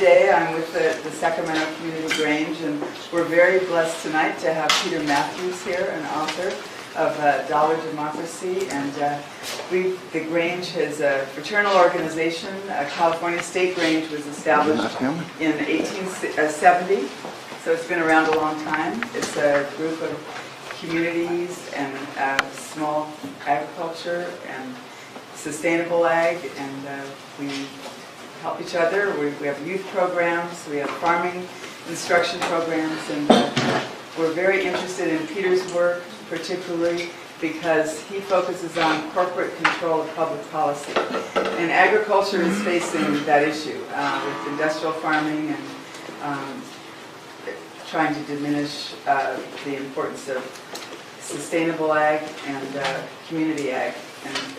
day. I'm with the Sacramento Community Grange, and we're very blessed tonight to have Peter Mathews here, an author of Dollar Democracy. And the Grange is a fraternal organization. California State Grange was established in 1870, so it's been around a long time. It's a group of communities and small agriculture and sustainable ag, and we help each other. We have youth programs, we have farming instruction programs, and we're very interested in Peter's work, particularly because he focuses on corporate control of public policy. And agriculture is facing that issue with industrial farming and trying to diminish the importance of sustainable ag and community ag,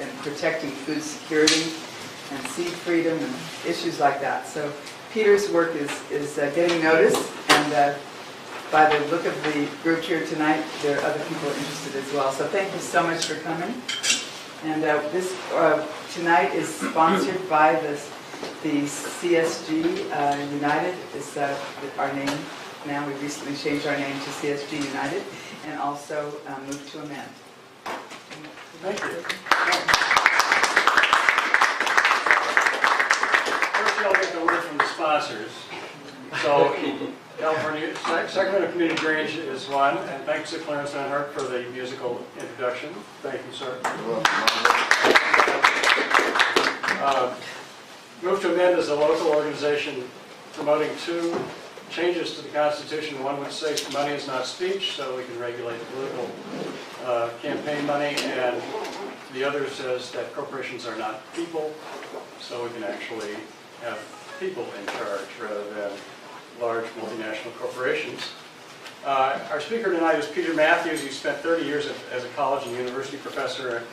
and protecting food security and seed freedom and issues like that. So Peter's work is getting noticed, and by the look of the group here tonight, there are other people interested as well. So thank you so much for coming. And this tonight is sponsored by the CSG United. Is our name now. We recently changed our name to CSG United, and also Move to Amend. Thank you. First, I'll get the word from the sponsors. So, Sacramento Community Grange is one, and thanks to Clarence Van Hart for the musical introduction. Thank you, sir. Move to Amend is a local organization promoting two changes to the Constitution. One would say money is not speech, so we can regulate political campaign money, and the other says that corporations are not people, so we can actually have people in charge rather than large multinational corporations. Our speaker tonight is Peter Mathews. He spent 30 years as a college and university professor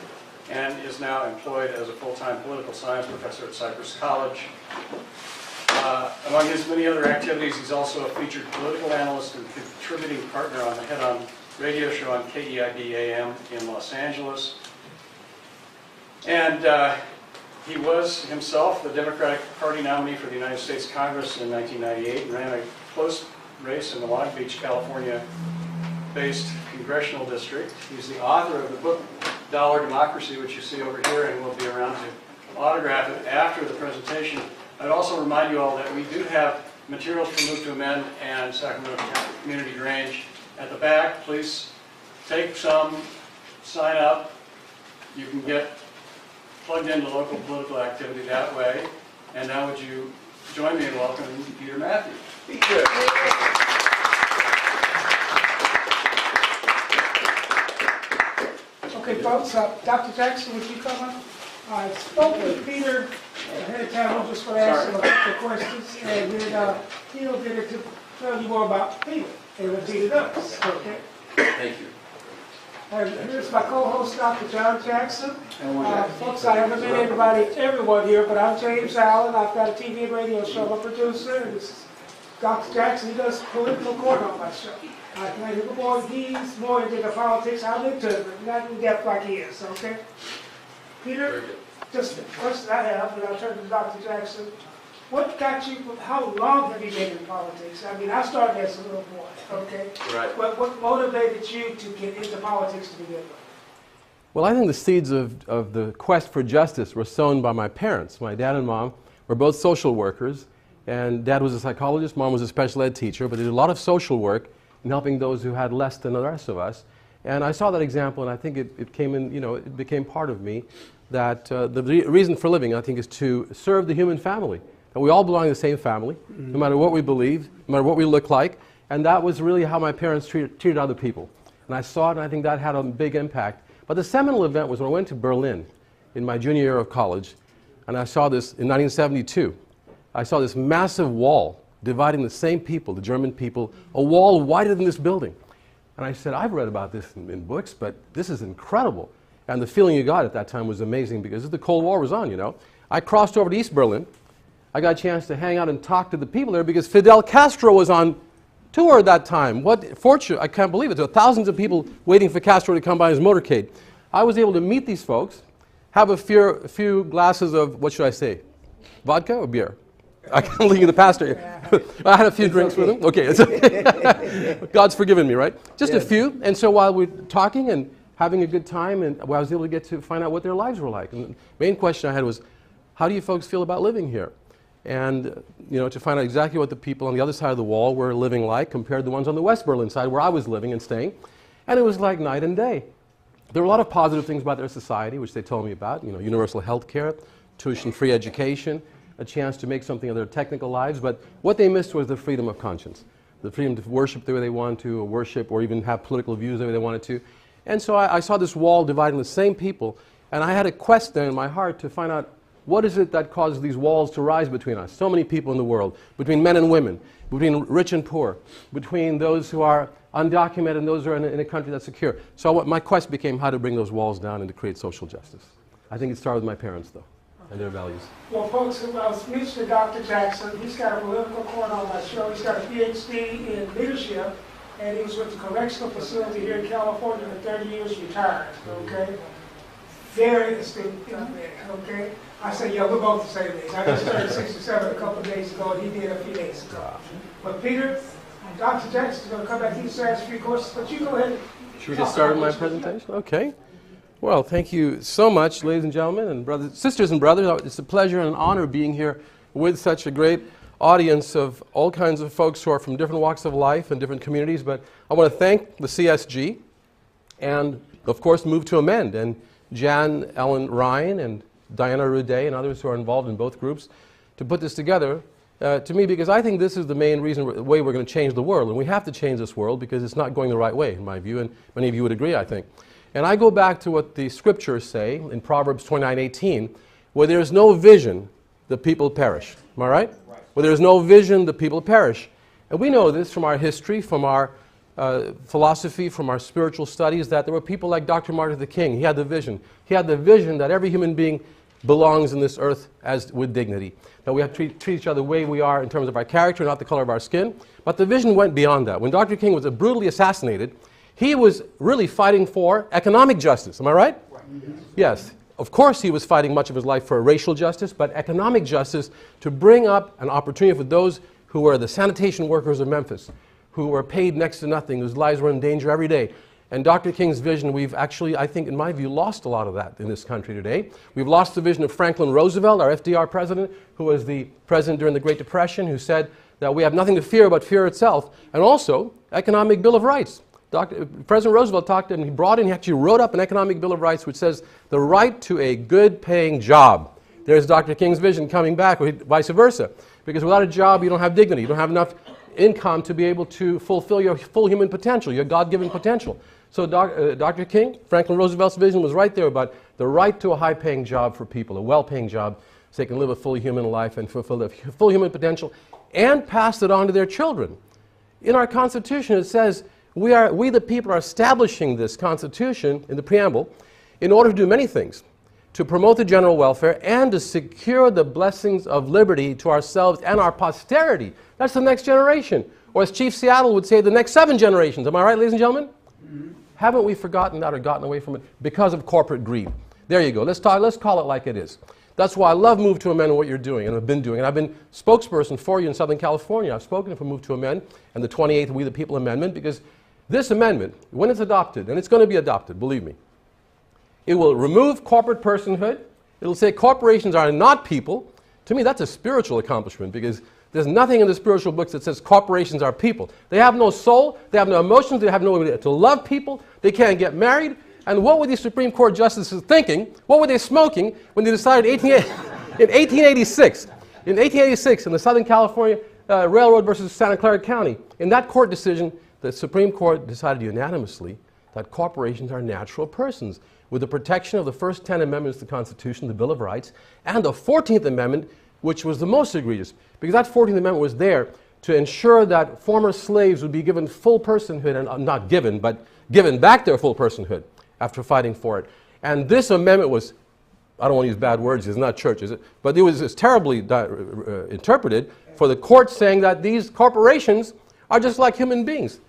and is now employed as a full-time political science professor at Cypress College. Among his many other activities, he's also a featured political analyst and contributing partner on the Head-On radio show on KEID-AM in Los Angeles. And he was himself the Democratic Party nominee for the United States Congress in 1998 and ran a close race in the Long Beach, California-based congressional district. He's the author of the book Dollar Democracy, which you see over here, and will be around to autograph it after the presentation. I'd also remind you all that we do have materials for Move to Amend and Sacramento Community Grange at the back. Please take some, sign up. You can get plugged into local political activity that way. And now would you join me in welcoming Peter Mathews. Peter. Okay, folks, Dr. Jackson, would you come up? I spoke with Peter ahead of time. I'm just going to ask him a couple of questions, and then he'll get into tell you more about Peter and what Peter does. Okay? Thank you. Here's my co-host, Dr. John Jackson. Folks, I haven't met everyone here, but I'm James Allen. I've got a TV and radio show. I'm a producer, and this is Dr. Jackson. He does political corner on my show. I play him more. He's more into the politics. I'm into it, but not in depth like he is. Okay, Peter. Just the question I have, and I'll turn to Dr. Jackson. What got you? How long have you been in politics? I mean, I started as a little boy. Okay. Right. But what motivated you to get into politics to begin with? Well, I think the seeds of the quest for justice were sown by my parents. My dad and mom were both social workers, and Dad was a psychologist, Mom was a special ed teacher, but they did a lot of social work in helping those who had less than the rest of us. And I saw that example, and I think it came in, it became part of me, that the reason for living, I think, is to serve the human family. And we all belong to the same family, no matter what we believe, no matter what we look like, and that was really how my parents treated other people. And I saw it, and I think that had a big impact. But the seminal event was when I went to Berlin in my junior year of college, and I saw this in 1972. I saw this massive wall dividing the same people, the German people, a wall wider than this building. And I said, I've read about this in books, but this is incredible. And the feeling you got at that time was amazing because the Cold War was on, I crossed over to East Berlin. I got a chance to hang out and talk to the people there because Fidel Castro was on tour at that time. What fortune, I can't believe it. There were thousands of people waiting for Castro to come by his motorcade. I was able to meet these folks, have a few glasses of, what should I say, vodka or beer? I can't leave the pastor. I had a few drinks with him. Okay, it's okay. God's forgiven me, right? Just a few. And so while we're talking and having a good time, and I was able to get to find out what their lives were like. And the main question I had was, how do you folks feel about living here? And to find out exactly what the people on the other side of the wall were living like compared to the ones on the West Berlin side where I was living and staying. And it was like night and day. There were a lot of positive things about their society, which they told me about, universal health care, tuition-free education, a chance to make something of their technical lives, but what they missed was the freedom of conscience, the freedom to worship the way they wanted to, or worship, or even have political views the way they wanted to. And so I saw this wall dividing the same people, and I had a quest then in my heart to find out what is it that causes these walls to rise between us, so many people in the world, between men and women, between rich and poor, between those who are undocumented and those who are in a country that's secure. So my quest became how to bring those walls down and to create social justice. I think it started with my parents, though, and their values. Well, folks, I was mentioning Dr. Jackson. He's got a political corner on my show. He's got a PhD in leadership, and he was with the correctional facility here in California for 30 years, retired, okay? Very astute young man, okay? I said, yeah, we're both the same age. I just turned 67 a couple of days ago, and he did a few days ago. But Peter, Dr. Jackson's going to come back. He just ask a few questions, but you go ahead. Should we get started with my presentation? Okay. Well, thank you so much, ladies and gentlemen, and brothers, sisters and brothers. It's a pleasure and an honor being here with such a great audience of all kinds of folks who are from different walks of life and different communities. But I want to thank the CSG and, of course, Move to Amend, and Jan Ellen Ryan and Diana Ruday and others who are involved in both groups to put this together to me, because I think this is the main way we're going to change the world. And we have to change this world because it's not going the right way, in my view, and many of you would agree, I think. And I go back to what the scriptures say in Proverbs 29:18, where there is no vision, the people perish. Am I right? Where there is no vision, the people perish. And we know this from our history, from our philosophy, from our spiritual studies, that there were people like Dr. Martin Luther King. He had the vision. He had the vision that every human being belongs in this earth with dignity, that we have to treat each other the way we are in terms of our character, not the color of our skin. But the vision went beyond that. When Dr. King was brutally assassinated, he was really fighting for economic justice. Am I right? Yes. Of course, he was fighting much of his life for racial justice, but economic justice to bring up an opportunity for those who were the sanitation workers of Memphis, who were paid next to nothing, whose lives were in danger every day. And Dr. King's vision, we've actually, I think, in my view, lost a lot of that in this country today. We've lost the vision of Franklin Roosevelt, our FDR president, who was the president during the Great Depression, who said that we have nothing to fear but fear itself, and also economic Bill of Rights. President Roosevelt talked and he actually wrote up an economic Bill of Rights which says the right to a good paying job. There's Dr. King's vision coming back, or vice versa. Because without a job, you don't have dignity. You don't have enough income to be able to fulfill your full human potential, your God-given potential. So Dr. King, Franklin Roosevelt's vision was right there about the right to a high-paying job for people, a well-paying job, so they can live a fully human life and fulfill their full human potential and pass it on to their children. In our Constitution, it says we the people are establishing this Constitution in the preamble in order to do many things, to promote the general welfare and to secure the blessings of liberty to ourselves and our posterity. That's the next generation. Or as Chief Seattle would say, the next 7 generations. Am I right, ladies and gentlemen? Mm-hmm. Haven't we forgotten that or gotten away from it because of corporate greed? There you go. Let's call it like it is. That's why I love Move to Amend and what you're doing and have been doing. And I've been spokesperson for you in Southern California. I've spoken for Move to Amend and the 28th We the People Amendment, because this amendment, when it's adopted, and it's going to be adopted, believe me, it will remove corporate personhood. It'll say corporations are not people. To me, that's a spiritual accomplishment, because there's nothing in the spiritual books that says corporations are people. They have no soul, they have no emotions, they have no way to love people, they can't get married. And what were these Supreme Court justices thinking? What were they smoking when they decided in 1886, in the Southern California Railroad versus Santa Clara County, in that court decision, the Supreme Court decided unanimously that corporations are natural persons with the protection of the first 10 amendments to the Constitution, the Bill of Rights, and the 14th Amendment, which was the most egregious, because that 14th Amendment was there to ensure that former slaves would be given full personhood, and not given, but given back their full personhood after fighting for it. And this amendment was, I don't want to use bad words, it's not church, is it? But it was terribly interpreted for the court, saying that these corporations are just like human beings.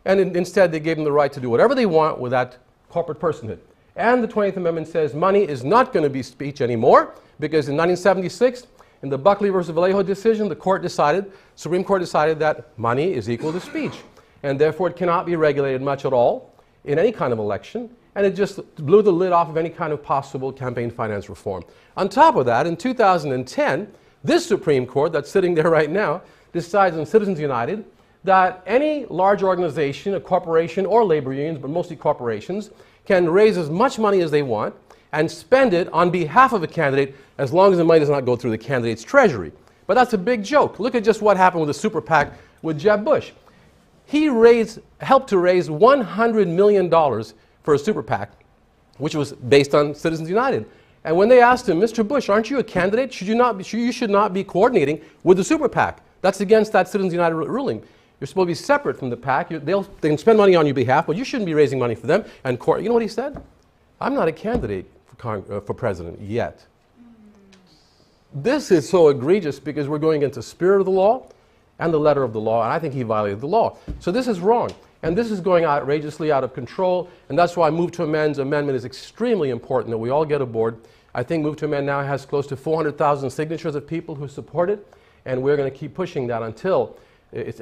And instead they gave them the right to do whatever they want with that corporate personhood. And the 20th Amendment says money is not going to be speech anymore, because in 1976, In the Buckley versus Vallejo decision, the Supreme Court decided that money is equal to speech, and therefore it cannot be regulated much at all in any kind of election, and it just blew the lid off of any kind of possible campaign finance reform. On top of that, in 2010, this Supreme Court that's sitting there right now decides in Citizens United that any large organization, a corporation or labor unions, but mostly corporations, can raise as much money as they want and spend it on behalf of a candidate as long as the money does not go through the candidate's treasury. But that's a big joke. Look at just what happened with the super PAC with Jeb Bush. He helped to raise $100 million for a super PAC, which was based on Citizens United. And when they asked him, Mr. Bush, aren't you a candidate? You should not be coordinating with the super PAC. That's against that Citizens United ruling. You're supposed to be separate from the PAC. They can spend money on your behalf, but you shouldn't be raising money for them. And you know what he said? I'm not a candidate for president yet. This is so egregious because we're going against the spirit of the law and the letter of the law, and I think he violated the law. So this is wrong. And this is going outrageously out of control, and that's why Move to Amend's amendment is extremely important that we all get aboard. I think Move to Amend now has close to 400,000 signatures of people who support it, and we're going to keep pushing that until it's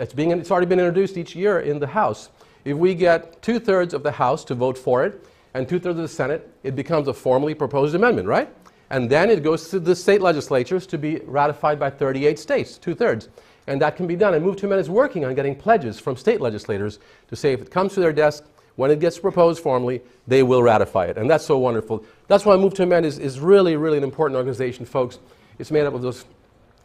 already been introduced each year in the House. If we get 2/3 of the House to vote for it and 2/3 of the Senate, it becomes a formally proposed amendment, right? And then it goes to the state legislatures to be ratified by 38 states, 2/3. And that can be done. And Move to Amend is working on getting pledges from state legislators to say if it comes to their desk, when it gets proposed formally, they will ratify it. And that's so wonderful. That's why Move to Amend is really, really an important organization, folks. It's made up of those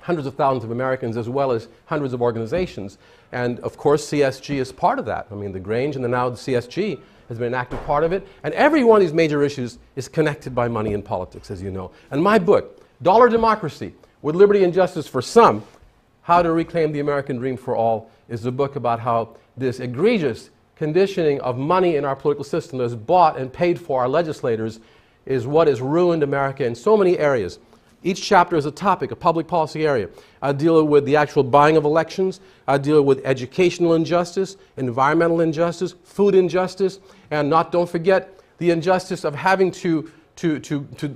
hundreds of thousands of Americans as well as hundreds of organizations. And of course, CSG is part of that. I mean, the Grange and now the CSG has been an active part of it. And every one of these major issues is connected by money and politics, as you know. And my book, Dollar Democracy, with Liberty and Justice for Some, How to Reclaim the American Dream for All, is a book about how this egregious conditioning of money in our political system that is bought and paid for our legislators is what has ruined America in so many areas. Each chapter is a topic, a public policy area. I deal with the actual buying of elections. I deal with educational injustice, environmental injustice, food injustice, and don't forget the injustice of having to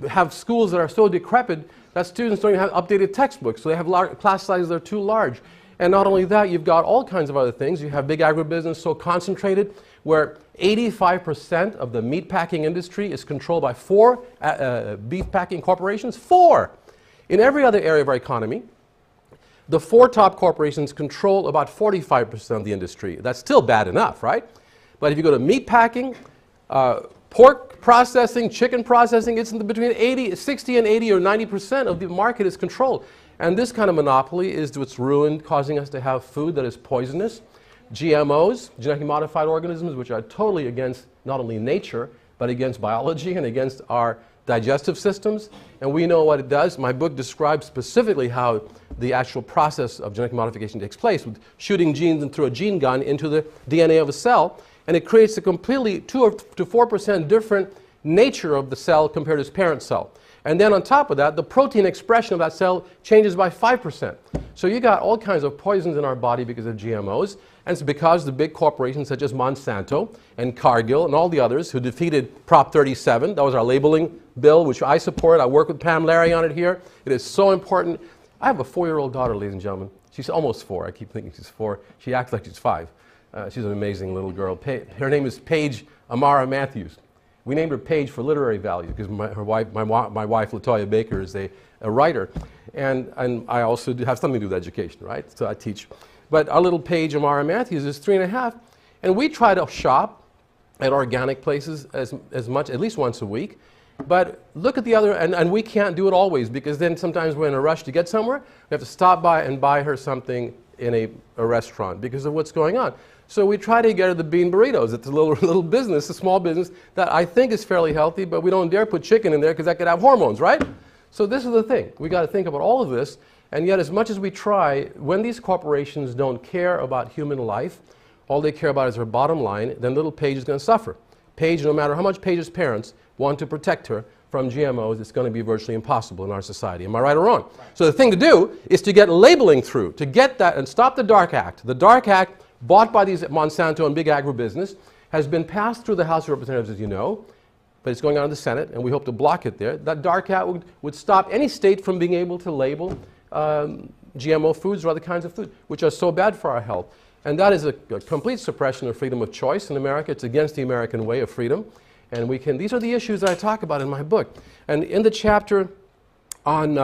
have schools that are so decrepit that students don't even have updated textbooks, so they have class sizes that are too large. And not only that, you've got all kinds of other things. You have big agribusiness so concentrated where 85% of the meatpacking industry is controlled by 4 beef packing corporations. 4! In every other area of our economy, the 4 top corporations control about 45% of the industry. That's still bad enough, right? But if you go to meatpacking, pork processing, chicken processing, it's between 60 and 80 or 90% of the market is controlled. And this kind of monopoly is what's ruined, causing us to have food that is poisonous. GMOs, genetically modified organisms, which are totally against not only nature, but against biology and against our digestive systems. And we know what it does. My book describes specifically how the actual process of genetic modification takes place, with shooting genes through a gene gun into the DNA of a cell. And it creates a completely 2 to 4% different nature of the cell compared to its parent cell. And then on top of that, the protein expression of that cell changes by 5%. So you got all kinds of poisons in our body because of GMOs. And it's because the big corporations such as Monsanto and Cargill and all the others who defeated Prop 37, that was our labeling bill, which I support. I work with Pam Larry on it here. It is so important. I have a 4-year-old daughter, ladies and gentlemen. She's almost 4. I keep thinking she's 4. She acts like she's 5. She's an amazing little girl. Her name is Paige Amara Mathews. We named her Paige for literary value because my wife, LaToya Baker, is a writer. And I also have something to do with education, right? So I teach. But our little Paige Amara Mathews is 3.5. And we try to shop at organic places as much, at least once a week. But look at the other, and we can't do it always because then sometimes we're in a rush to get somewhere. We have to stop by and buy her something in a restaurant because of what's going on. So we try to get her the bean burritos. It's a little business, a small business that I think is fairly healthy, but we don't dare put chicken in there because that could have hormones, right? So this is the thing. We got to think about all of this, and yet as much as we try, when these corporations don't care about human life, all they care about is their bottom line, then little Paige is going to suffer. Paige, no matter how much Paige's parents want to protect her from GMOs, it's going to be virtually impossible in our society. Am I right or wrong? Right. So the thing to do is to get labeling through, to get that and stop the Dark Act. The Dark Act, bought by these Monsanto and big agribusiness, has been passed through the House of Representatives, as you know, but it's going on in the Senate, and we hope to block it there. That Dark Act would stop any state from being able to label GMO foods or other kinds of food, which are so bad for our health. And that is a complete suppression of freedom of choice in America. It's against the American way of freedom. And these are the issues that I talk about in my book. And in the chapter on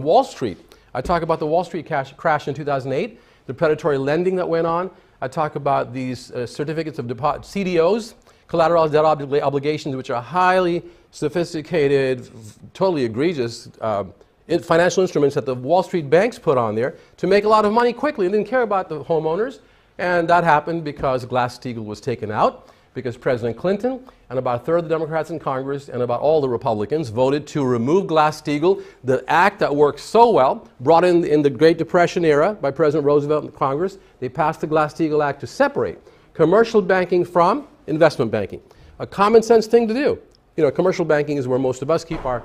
Wall Street, I talk about the Wall Street crash in 2008, the predatory lending that went on. I talk about these certificates of deposit, CDOs, collateralized debt obligations, which are highly sophisticated, totally egregious financial instruments that the Wall Street banks put on there to make a lot of money quickly and didn't care about the homeowners. And that happened because Glass-Steagall was taken out, because President Clinton and about a third of the Democrats in Congress and about all the Republicans voted to remove Glass-Steagall, the act that worked so well, brought in the Great Depression era by President Roosevelt and Congress. They passed the Glass-Steagall Act to separate commercial banking from investment banking. A common sense thing to do. You know, commercial banking is where most of us keep our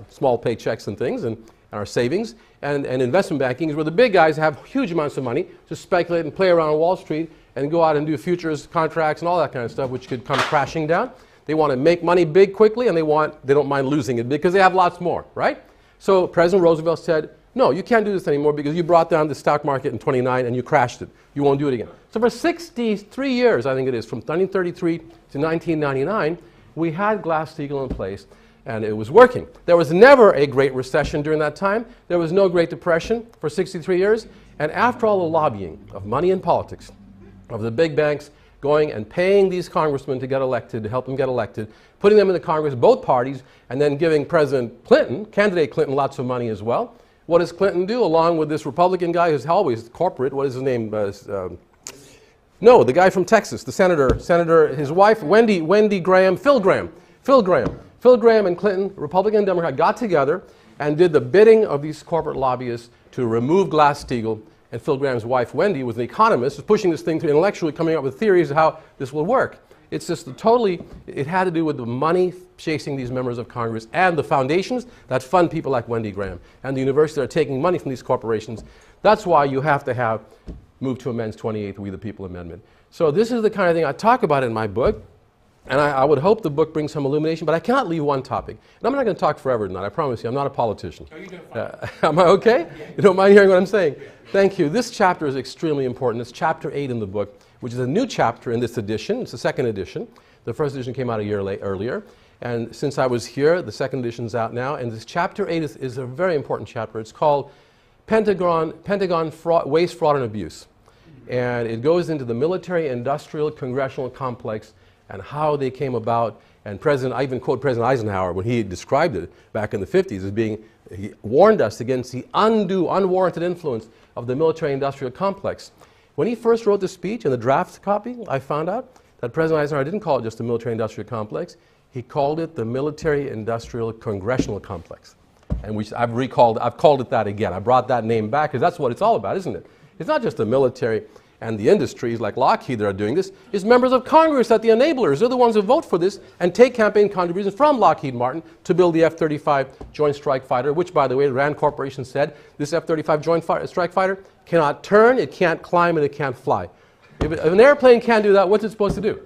small paychecks and things and our savings. And investment banking is where the big guys have huge amounts of money to speculate and play around on Wall Street and go out and do futures contracts and all that kind of stuff, which could come crashing down. They want to make money big quickly, and they don't mind losing it because they have lots more, right? So President Roosevelt said, no, you can't do this anymore because you brought down the stock market in '29 and you crashed it. You won't do it again. So for 63 years, I think it is, from 1933 to 1999, we had Glass-Steagall in place, and it was working. There was never a Great Recession during that time. There was no Great Depression for 63 years. And after all the lobbying of money and politics, of the big banks going and paying these congressmen to get elected, to help them get elected, putting them in the Congress, both parties, and then giving President Clinton, candidate Clinton, lots of money as well. What does Clinton do, along with this Republican guy who's always corporate? What is his name? No, the guy from Texas, the senator, his wife, Wendy Graham, Phil Graham and Clinton, Republican and Democrat, got together and did the bidding of these corporate lobbyists to remove Glass-Steagall. And Phil Graham's wife, Wendy, was an economist, was pushing this thing through intellectually, coming up with theories of how this will work. It's just it had to do with the money chasing these members of Congress and the foundations that fund people like Wendy Graham and the universities that are taking money from these corporations. That's why you have to have move to amends 28th We the People Amendment. So this is the kind of thing I talk about in my book. And I would hope the book brings some illumination, but I cannot leave one topic. And I'm not going to talk forever tonight, I promise you. I'm not a politician. Oh, you're doing fine. Am I okay? Yeah. You don't mind hearing what I'm saying? Yeah. Thank you. This chapter is extremely important. It's chapter 8 in the book, which is a new chapter in this edition. It's the second edition. The first edition came out a year earlier. And since I was here, the second edition's out now. And this chapter 8 is a very important chapter. It's called Pentagon Waste, Fraud, and Abuse. And it goes into the military-industrial-congressional complex and how they came about. And I even quote President Eisenhower when he described it back in the 50s as being, he warned us against the undue, unwarranted influence of the military-industrial complex. When he first wrote the speech in the draft copy, I found out that President Eisenhower didn't call it just the military-industrial complex. He called it the military-industrial-congressional complex. And I've called it that again. I brought that name back because that's what it's all about, isn't it? It's not just the military and the industries like Lockheed that are doing this. It's members of Congress that the enablers. They're the ones who vote for this and take campaign contributions from Lockheed Martin to build the F-35 Joint Strike Fighter, which, by the way, the Rand Corporation said this F-35 Joint Strike Fighter cannot turn, it can't climb, and it can't fly. If an airplane can't do that, what's it supposed to do?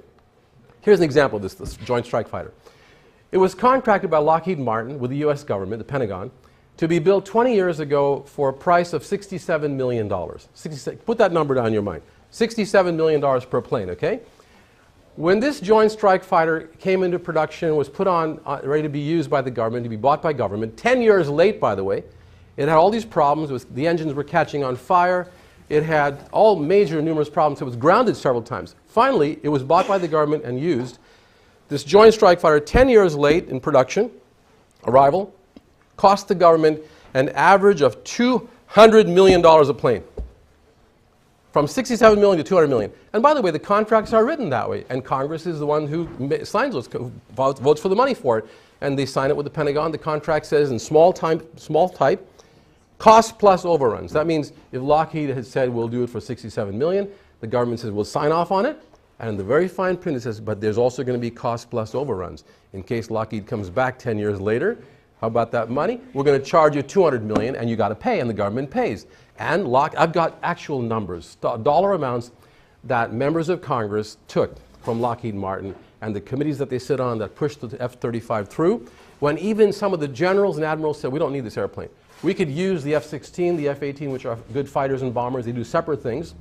Here's an example of this Joint Strike Fighter. It was contracted by Lockheed Martin with the U.S. government, the Pentagon, to be built 20 years ago for a price of $67 million. Put that number down in your mind. $67 million per plane, okay? When this Joint Strike Fighter came into production, was put on, ready to be used by the government, to be bought by government, 10 years late, by the way, it had all these problems. The engines were catching on fire. It had all major, numerous problems. It was grounded several times. Finally, it was bought by the government and used. This Joint Strike Fighter, 10 years late in production, arrival, cost the government an average of $200 million a plane. From $67 million to $200 million. And by the way, the contracts are written that way. And Congress is the one who signs those, votes for the money for it. And they sign it with the Pentagon. The contract says in small type, cost plus overruns. That means if Lockheed had said we'll do it for $67 million, the government says we'll sign off on it. And in the very fine print it says, but there's also going to be cost plus overruns. In case Lockheed comes back 10 years later, how about that money? We're going to charge you $200 million and you got to pay, and the government pays. And I've got actual numbers, dollar amounts that members of Congress took from Lockheed Martin and the committees that they sit on that pushed the F-35 through. when even some of the generals and admirals said, we don't need this airplane. We could use the F-16, the F-18, which are good fighters and bombers. They do separate things.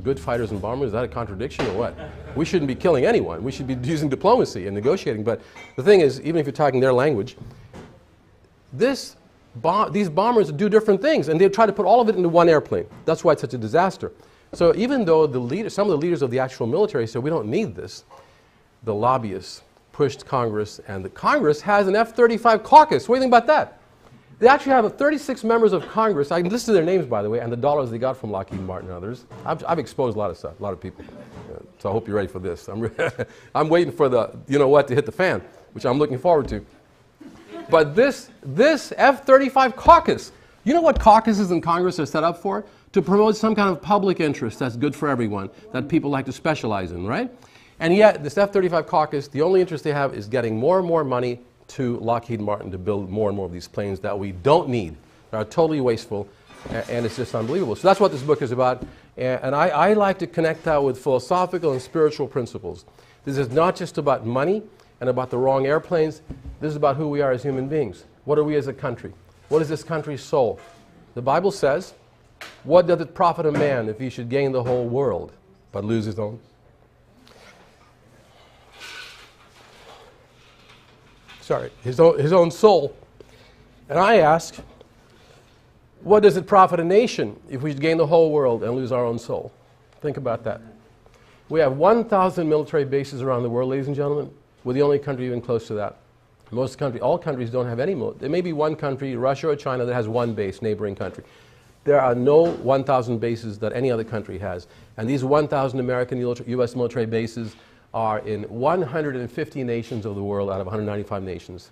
Good fighters and bombers, is that a contradiction or what? We shouldn't be killing anyone. We should be using diplomacy and negotiating. But the thing is, even if you're talking their language, these bombers do different things, and they try to put all of it into one airplane. That's why it's such a disaster. So even though some of the leaders of the actual military said, we don't need this, the lobbyists pushed Congress, and the Congress has an F-35 caucus. What do you think about that? They actually have 36 members of Congress. I listed their names, by the way, and the dollars they got from Lockheed Martin and others. I've exposed a lot of stuff, a lot of people. So I hope you're ready for this. I'm waiting for the, you know what, to hit the fan, which I'm looking forward to. But this F-35 caucus, you know what caucuses in Congress are set up for? To promote some kind of public interest that's good for everyone, that people like to specialize in, right? And yet, this F-35 caucus, the only interest they have is getting more and more money to Lockheed Martin to build more and more of these planes that we don't need. They are totally wasteful, and it's just unbelievable. So that's what this book is about, and I like to connect that with philosophical and spiritual principles. This is not just about money and about the wrong airplanes. This is about who we are as human beings. What are we as a country? What is this country's soul? The Bible says, what doth it profit a man if he should gain the whole world but lose his own? His own soul. And I ask, what does it profit a nation if we gain the whole world and lose our own soul? Think about that. We have 1,000 military bases around the world, ladies and gentlemen. We're the only country even close to that. All countries don't have any military. There may be one country, Russia or China, that has one base, neighboring country. There are no 1,000 bases that any other country has. And these 1,000 American U.S. military bases are in 150 nations of the world out of 195 nations.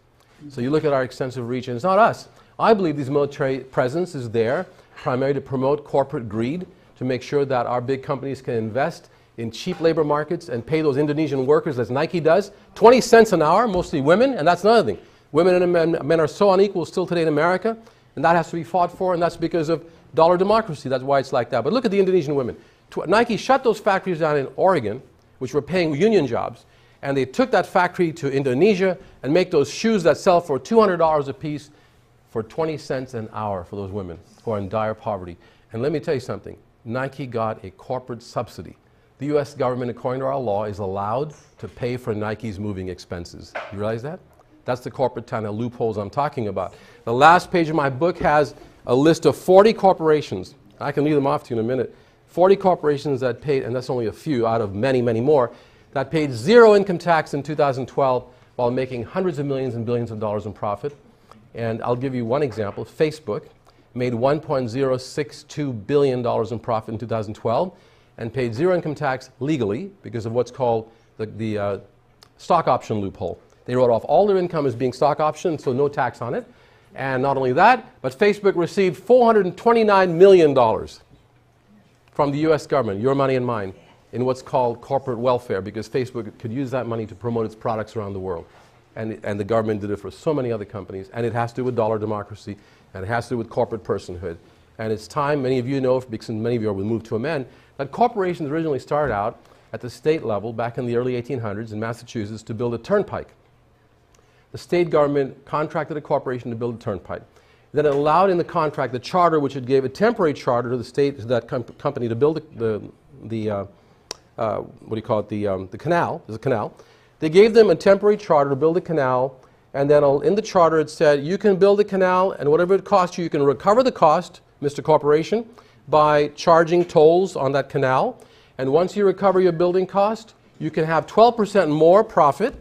So you look at our extensive reach, and it's not us. I believe this military presence is there primarily to promote corporate greed, to make sure that our big companies can invest in cheap labor markets and pay those Indonesian workers, as Nike does, 20 cents an hour, mostly women, and that's another thing. Women and men are so unequal still today in America, and that has to be fought for, and that's because of dollar democracy. That's why it's like that. But look at the Indonesian women. Nike shut those factories down in Oregon, which were paying union jobs, and they took that factory to Indonesia and make those shoes that sell for $200 a piece for 20 cents an hour for those women who are in dire poverty. And let me tell you something. Nike got a corporate subsidy. The U.S. government, according to our law, is allowed to pay for Nike's moving expenses. You realize that? That's the corporate kind of loopholes I'm talking about. The last page of my book has a list of 40 corporations. I can leave them off to you in a minute. 40 corporations that paid, and that's only a few out of many, many more, that paid zero income tax in 2012 while making hundreds of millions and billions of dollars in profit. And I'll give you one example. Facebook made $1.062 billion in profit in 2012 and paid zero income tax legally because of what's called the stock option loophole. They wrote off all their income as being stock options, so no tax on it. And not only that, but Facebook received $429 million from the U.S. government, your money and mine, in what's called corporate welfare, because Facebook could use that money to promote its products around the world. And the government did it for so many other companies, and it has to do with dollar democracy, and it has to do with corporate personhood. And it's time, many of you know, because many of you are moved to amend, that corporations originally started out at the state level back in the early 1800s in Massachusetts to build a turnpike. The state government contracted a corporation to build a turnpike. Then it allowed in the contract the charter, which it gave a temporary charter to the state, to that company to build the canal. There's a canal. They gave them a temporary charter to build a canal, and then in the charter it said, you can build a canal, and whatever it costs you, you can recover the cost, Mr. Corporation, by charging tolls on that canal. And once you recover your building cost, you can have 12% more profit,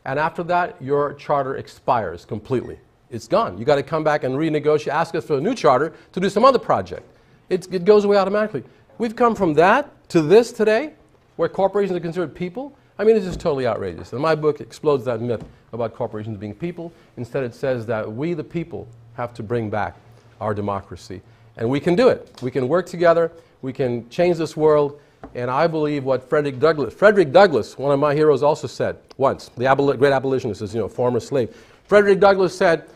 and after that, your charter expires completely. It's gone. You got to come back and renegotiate, ask us for a new charter to do some other project. It goes away automatically. We've come from that to this today, where corporations are considered people. I mean, it's just totally outrageous. And my book explodes that myth about corporations being people. Instead, it says that we, the people, have to bring back our democracy. And we can do it. We can work together. We can change this world. And I believe what Frederick Douglass, one of my heroes, also said once, the great abolitionist, is, former slave. Frederick Douglass said,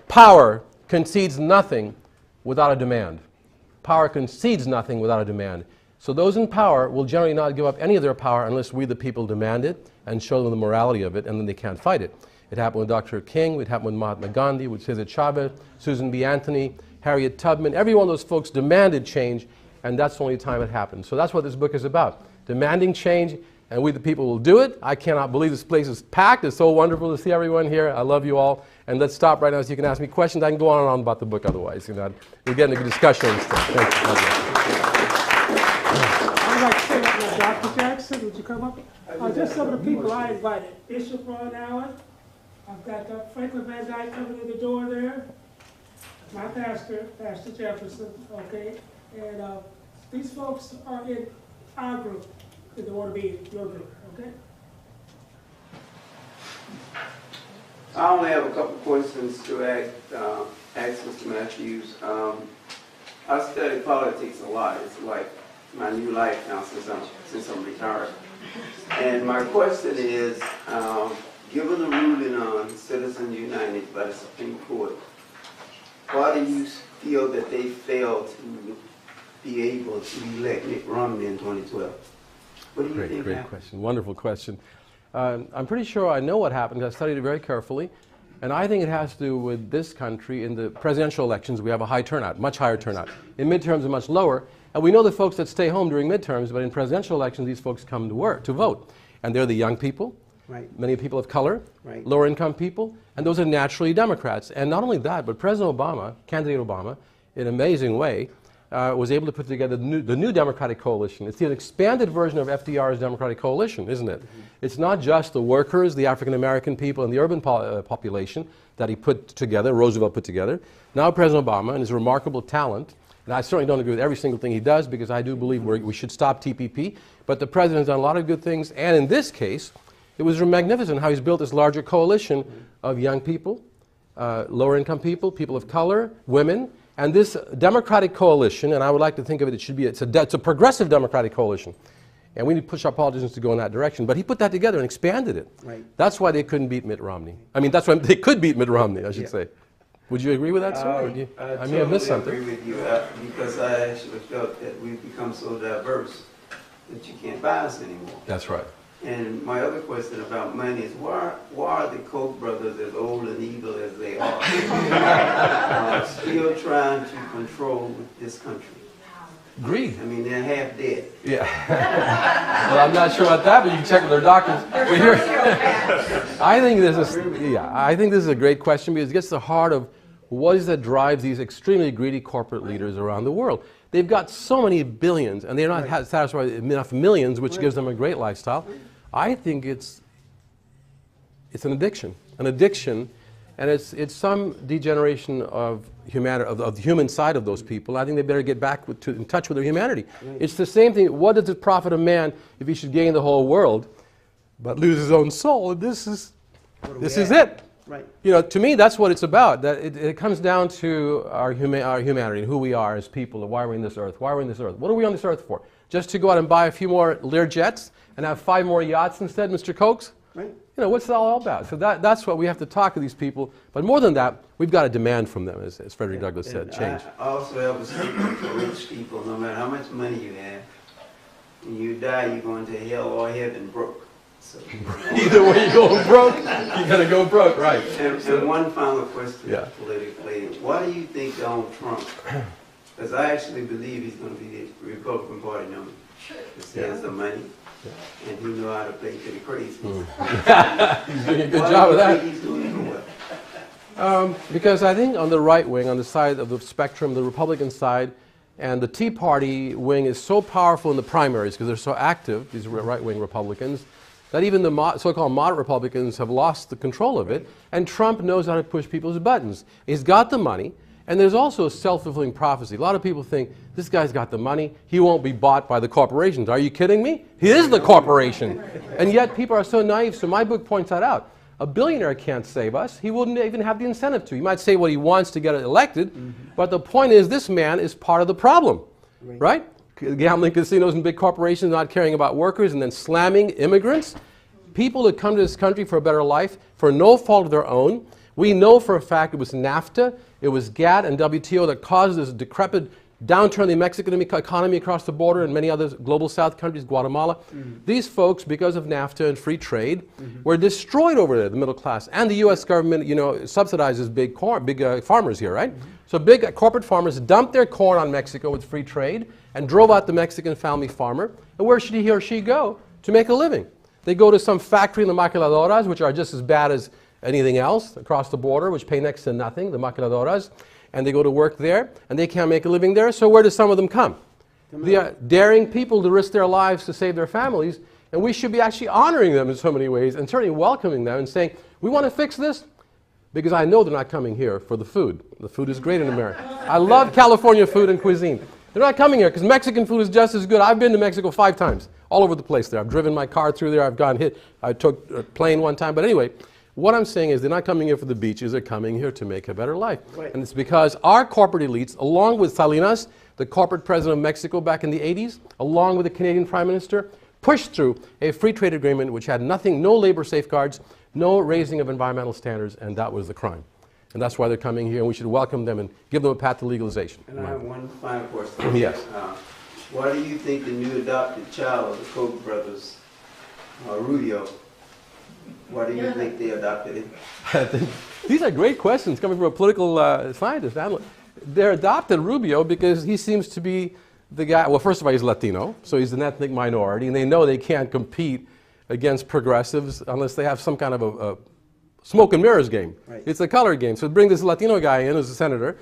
power concedes nothing without a demand. Power concedes nothing without a demand. So those in power will generally not give up any of their power unless we, the people, demand it and show them the morality of it, and then they can't fight it. It happened with Dr. King, it happened with Mahatma Gandhi, with Cesar Chavez, Susan B. Anthony, Harriet Tubman. Every one of those folks demanded change, and that's the only time it happened. So that's what this book is about, demanding change, and we, the people, will do it. I cannot believe this place is packed. It's so wonderful to see everyone here. I love you all. And let's stop right now so you can ask me questions. I can go on and on about the book otherwise. You know, we're getting a good discussion on this stuff. Thank you. I'd like to say that now, Dr. Jackson, would you come up? Just some of the people I invited. Bishop Ron Allen. I've got Franklin Van Dyke coming in the door there. My pastor, Pastor Jefferson, okay? And these folks are in our group, in the order to be your group, okay? I only have a couple of questions to ask Mr. Mathews. I study politics a lot. It's like my new life now since I'm retired. And my question is, given the ruling on Citizens United by the Supreme Court, why do you feel that they failed to be able to elect Mitt Romney in 2012? What do you think Great happened? question. Wonderful question. I'm pretty sure I know what happened. I studied it very carefully. And I think it has to do with this country. In the presidential elections, we have a high turnout, much higher turnout. In midterms, are much lower. And we know the folks that stay home during midterms, but in presidential elections, these folks come to work, to vote. And they're the young people, Right. many people of color, Right. lower income people, and those are naturally Democrats. And not only that, but President Obama, candidate Obama, in an amazing way, was able to put together the new Democratic coalition. It's an expanded version of FDR's Democratic coalition, isn't it? Mm-hmm. It's not just the workers, the African-American people, and the urban population that he put together, Roosevelt put together. Now President Obama and his remarkable talent, and I certainly don't agree with every single thing he does because I do believe we should stop TPP, but the president's done a lot of good things, and in this case, it was magnificent how he's built this larger coalition of young people, lower income people, people of color, women, and this Democratic coalition, and I would like to think of it, it's a progressive Democratic coalition. And we need to push our politicians to go in that direction. But he put that together and expanded it. Right. That's why they couldn't beat Mitt Romney. I mean, that's why they could beat Mitt Romney, I should say. Would you agree with that, sir? Or do you, I may have missed something. I agree with you because I actually felt that we've become so diverse that you can't buy us anymore. That's right. And my other question about money is why are the Koch brothers, as old and evil as they are, still trying to control this country? Greed. I mean, they're half dead. Yeah. Well, I'm not sure about that, but you can check with their doctors. I think this is a great question because it gets to the heart of what is that drives these extremely greedy corporate leaders around the world. They've got so many billions, and they're not satisfied with enough millions, which gives them a great lifestyle. I think it's an addiction, and it's some degeneration of humanity, of the human side of those people. I think they better get back in touch with their humanity. Right. It's the same thing. What does it profit a man if he should gain the whole world, but lose his own soul? And this is it. Right. You know, to me, that's what it's about. That it comes down to our humanity, who we are as people, and why we're in this earth. Why we're in this earth? What are we on this earth for? Just to go out and buy a few more Lear jets and have 5 more yachts instead, Mr. Cokes? Right. You know, what's it all about? So that's what we have to talk to these people. But more than that, we've got to demand from them, as Frederick Douglass said, change. I also have a statement for rich people, no matter how much money you have, when you die, you're going to hell or heaven broke. So, either way you go broke, you got to go broke, right. And one final question politically. Why do you think Donald Trump, because I actually believe he's going to be the Republican Party nominee, because he has the money, and he knows how to play to the crazies. He's doing a good job of that. He's doing well? Because I think on the right wing, on the side of the spectrum, the Republican side, and the Tea Party wing is so powerful in the primaries because they're so active, these right-wing Republicans, that even the so-called moderate Republicans have lost the control of it, and Trump knows how to push people's buttons. He's got the money, and there's also a self-fulfilling prophecy. A lot of people think, this guy's got the money, he won't be bought by the corporations. Are you kidding me? He is the corporation. And yet people are so naive, so my book points that out. A billionaire can't save us. He wouldn't even have the incentive to. He might say what he wants to get elected, but the point is this man is part of the problem, right? Gambling casinos and big corporations not caring about workers and then slamming immigrants. People that come to this country for a better life for no fault of their own. We know for a fact it was NAFTA, it was GATT and WTO that caused this decrepit downturn in the Mexican economy across the border and many other global south countries, Guatemala. These folks, because of NAFTA and free trade, were destroyed over there, the middle class. And the U.S. government, you know, subsidizes big farmers here, right? So big corporate farmers dumped their corn on Mexico with free trade and drove out the Mexican family farmer. And where should he or she go to make a living? They go to some factory in the maquiladoras, which are just as bad as anything else across the border, which pay next to nothing, the maquiladoras. And they go to work there, and they can't make a living there, so where do some of them come? The daring people to risk their lives to save their families, and we should be actually honoring them in so many ways, and certainly welcoming them and saying, we want to fix this, because I know they're not coming here for the food. The food is great in America. I love California food and cuisine. They're not coming here, because Mexican food is just as good. I've been to Mexico 5 times, all over the place there. I've driven my car through there, I took a plane one time, but anyway, what I'm saying is they're not coming here for the beaches, they're coming here to make a better life. Right. And it's because our corporate elites, along with Salinas, the corporate president of Mexico back in the 80s, along with the Canadian Prime Minister, pushed through a free trade agreement which had nothing, no labor safeguards, no raising of environmental standards, and that was the crime. And that's why they're coming here, and we should welcome them and give them a path to legalization. And I have one final question. Yes. Why do you think the new adopted child of the Koch brothers, Rubio, why do you think they adopted him? These are great questions coming from a political scientist. They're adopted Rubio because he seems to be the guy, well, first of all, he's Latino, so he's an ethnic minority, and they know they can't compete against progressives unless they have some kind of a smoke and mirrors game. Right. It's a color game. So bring this Latino guy in who's a senator,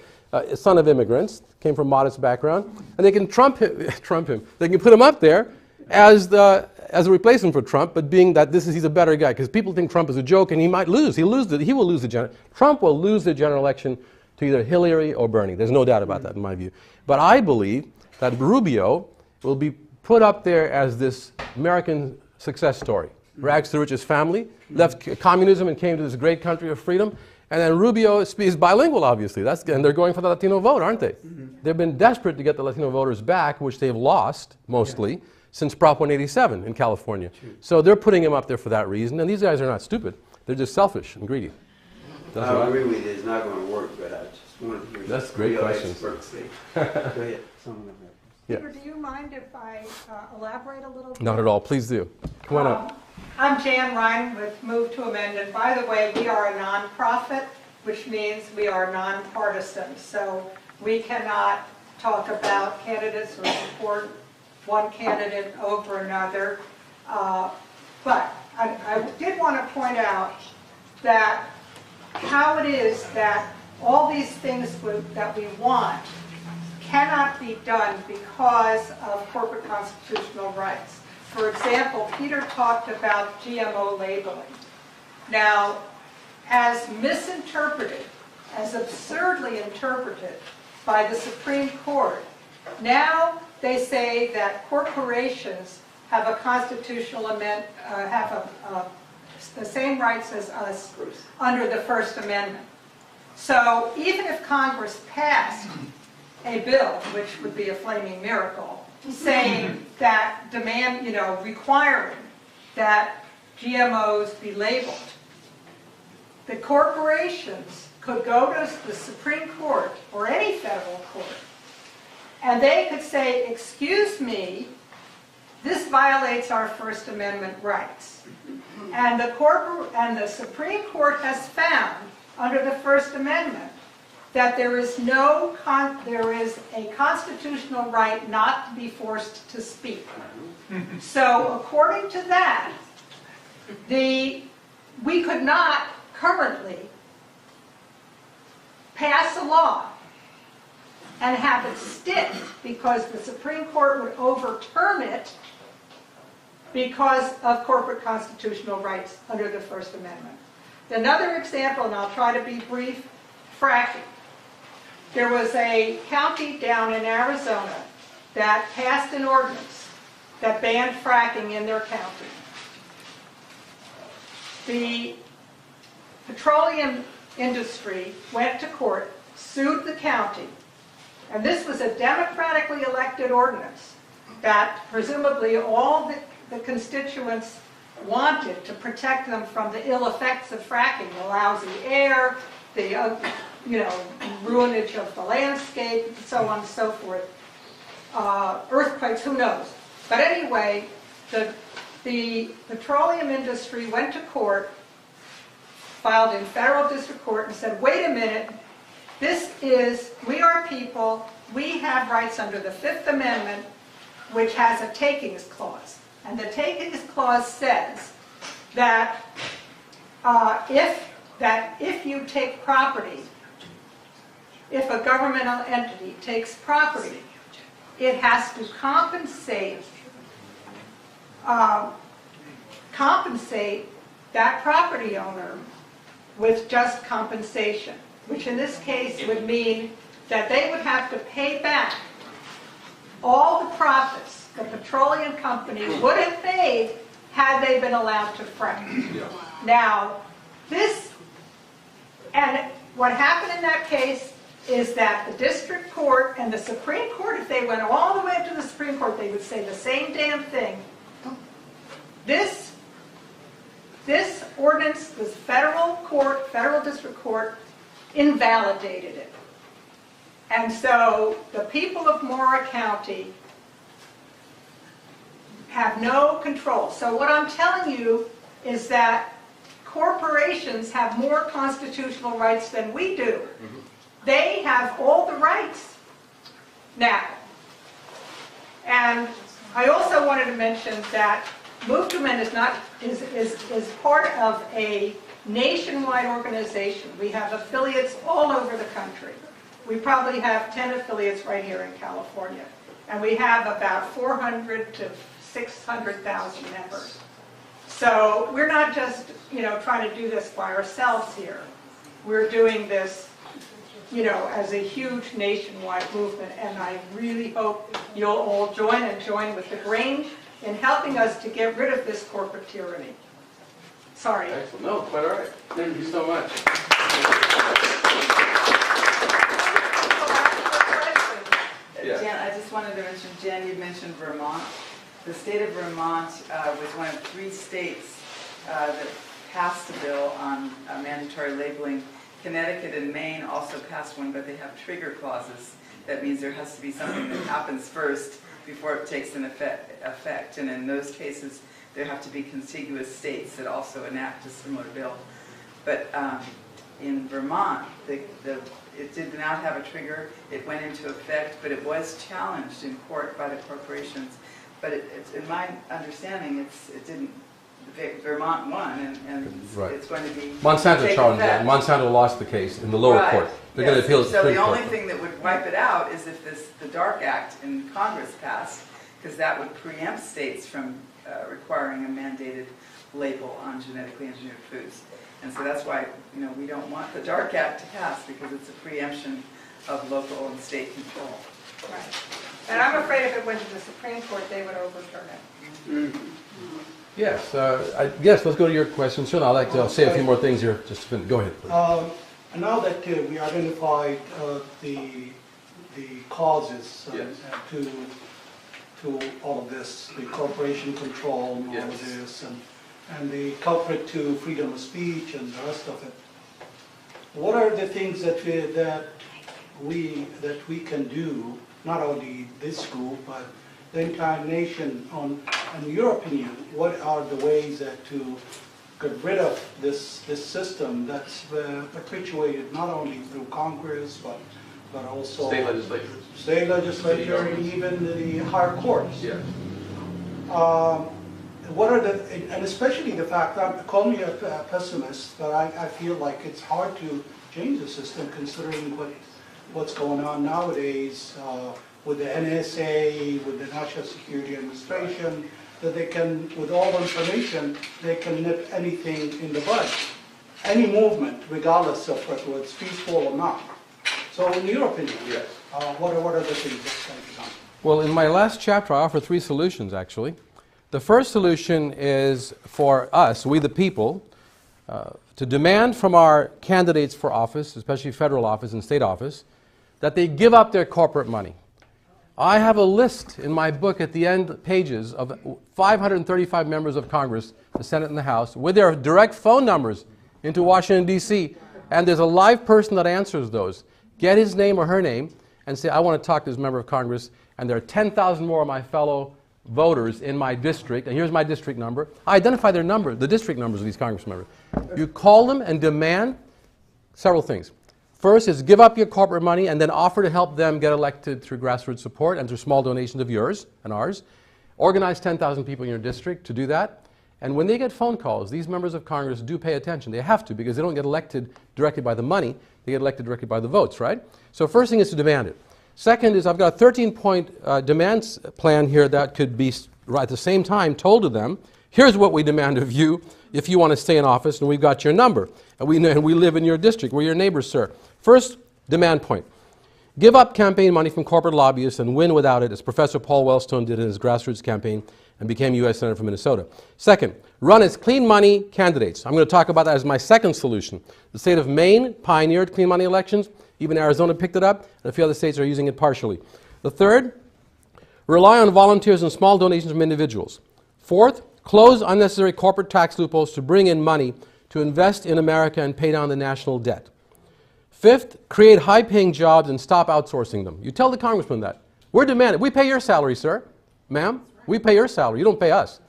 son of immigrants, came from modest background, and they can trump him. They can put him up there as a replacement for Trump, but being that he's a better guy, because people think Trump is a joke and he might lose. Trump will lose the general election to either Hillary or Bernie. There's no doubt about that in my view. But I believe that Rubio will be put up there as this American success story. Rags to riches family, left communism and came to this great country of freedom. And then Rubio is bilingual, obviously. And they're going for the Latino vote, aren't they? They've been desperate to get the Latino voters back, which they've lost, mostly, since Prop 187 in California. So they're putting him up there for that reason. And these guys are not stupid. They're just selfish and greedy. I agree with you. It's not going to work, but I just wanted to hear That's great questions. Go ahead. Yeah. Peter, do you mind if I elaborate a little bit? Not at all. Please do. Come on up. I'm Jan Ryan with Move to Amend, and by the way, we are a nonprofit, which means we are nonpartisan. So we cannot talk about candidates or support one candidate over another. But I did want to point out that how it is that all these things that we want cannot be done because of corporate constitutional rights. For example, Peter talked about GMO labeling. Now, as misinterpreted, as absurdly interpreted by the Supreme Court, now they say that corporations have a constitutional amendment, the same rights as us under the First Amendment. So even if Congress passed a bill, which would be a flaming miracle, saying that requiring that GMOs be labeled, the corporations could go to the Supreme Court or any federal court, and they could say, excuse me, this violates our First Amendment rights. And the Supreme Court has found, under the First Amendment, that there is a constitutional right not to be forced to speak. So according to that, we could not currently pass a law and have it stick because the Supreme Court would overturn it because of corporate constitutional rights under the First Amendment. Another example, and I'll try to be brief, fracking. There was a county down in Arizona that passed an ordinance that banned fracking in their county. The petroleum industry went to court, sued the county, and this was a democratically elected ordinance that presumably all the constituents wanted to protect them from the ill effects of fracking, the lousy air, the ruinage of the landscape, so on and so forth. Earthquakes, who knows? But anyway, the petroleum industry went to court, filed in federal district court and said, wait a minute, we are people, we have rights under the Fifth Amendment, which has a takings clause. And the takings clause says that if you take property, if a governmental entity takes property, it has to compensate that property owner with just compensation, which in this case would mean that they would have to pay back all the profits the petroleum company would have made had they been allowed to frack. Now, what happened in that case is that the district court and the Supreme Court, if they went all the way up to the Supreme Court, they would say the same damn thing. This ordinance, this federal district court, invalidated it. And so the people of Mora County have no control. So what I'm telling you is that corporations have more constitutional rights than we do. They have all the rights now. And I also wanted to mention that Move to Amend is part of a nationwide organization. We have affiliates all over the country. We probably have 10 affiliates right here in California. And we have about 400 to 600,000 members. So we're not just, trying to do this by ourselves here. We're doing this, as a huge nationwide movement. And I really hope you'll all join with the Grange in helping us to get rid of this corporate tyranny. Sorry. Excellent. No, quite all right. Thank you so much. Jan, I just wanted to mention, Jan, you mentioned Vermont. The state of Vermont was one of 3 states that passed a bill on mandatory labeling. Connecticut and Maine also passed one, but they have trigger clauses. That means there has to be something that happens first before it takes an effect. And in those cases, there have to be contiguous states that also enact a similar bill. But in Vermont, it did not have a trigger. It went into effect, but it was challenged in court by the corporations. But in my understanding, it didn't. Vermont won, and Right. it's going to be Monsanto challenged effect. that. Monsanto lost the case in the lower Right. court. They're going to appeal to the So the Supreme only Court. thing that would wipe it out is if the Dark Act in Congress passed, because that would preempt states from requiring a mandated label on genetically engineered foods. And so that's why we don't want the Dark Act to pass, because it's a preemption of local and state control. Right. And I'm afraid if it went to the Supreme Court, they would overturn it. Yes, yes, let's go to your question. Sure, I'd like to say a few more things here. Just to finish. Go ahead, please. Now that we identified the causes to all of this, the corporation control and all of this, and the culprit to freedom of speech and the rest of it, what are the things that we can do, not only this group, but the entire nation, in your opinion, what are the ways to get rid of this system that's perpetuated not only through Congress, but also State legislature, and even the higher courts? Yes. What are and especially the fact, call me a pessimist, but I feel like it's hard to change the system considering what's going on nowadays with the NSA, with the National Security Administration, that they can, with all the information, they can nip anything in the bud. Any movement, regardless of whether it's peaceful or not. So in your opinion, what are the things that can be done? Well, in my last chapter, I offer 3 solutions, actually. The first solution is for us, we the people, to demand from our candidates for office, especially federal office and state office, that they give up their corporate money. I have a list in my book at the end pages of 535 members of Congress, the Senate and the House, with their direct phone numbers into Washington, D.C., And there's a live person that answers those. Get his name or her name and say, I want to talk to this member of Congress, and there are 10,000 more of my fellow voters in my district, and here's my district number. I identify their number, the district numbers of these Congress members. You call them and demand several things. First is give up your corporate money and then offer to help them get elected through grassroots support and through small donations of yours and ours. Organize 10,000 people in your district to do that. And when they get phone calls, these members of Congress do pay attention. They have to, because they don't get elected directly by the money. They get elected directly by the votes, right? So first thing is to demand it. Second is I've got a 13-point demands plan here that could be at the same time told to them, here's what we demand of you if you want to stay in office, and we've got your number. And we live in your district. We're your neighbors, sir. First, demand point. Give up campaign money from corporate lobbyists and win without it, as Professor Paul Wellstone did in his grassroots campaign and became U.S. Senator from Minnesota. Second, run as clean money candidates. I'm going to talk about that as my second solution. The state of Maine pioneered clean money elections. Even Arizona picked it up, and a few other states are using it partially. The third, rely on volunteers and small donations from individuals. Fourth, close unnecessary corporate tax loopholes to bring in money to invest in America and pay down the national debt. Fifth, create high-paying jobs and stop outsourcing them. You tell the congressman that. We're demanding. We pay your salary, sir. Ma'am, we pay your salary. You don't pay us.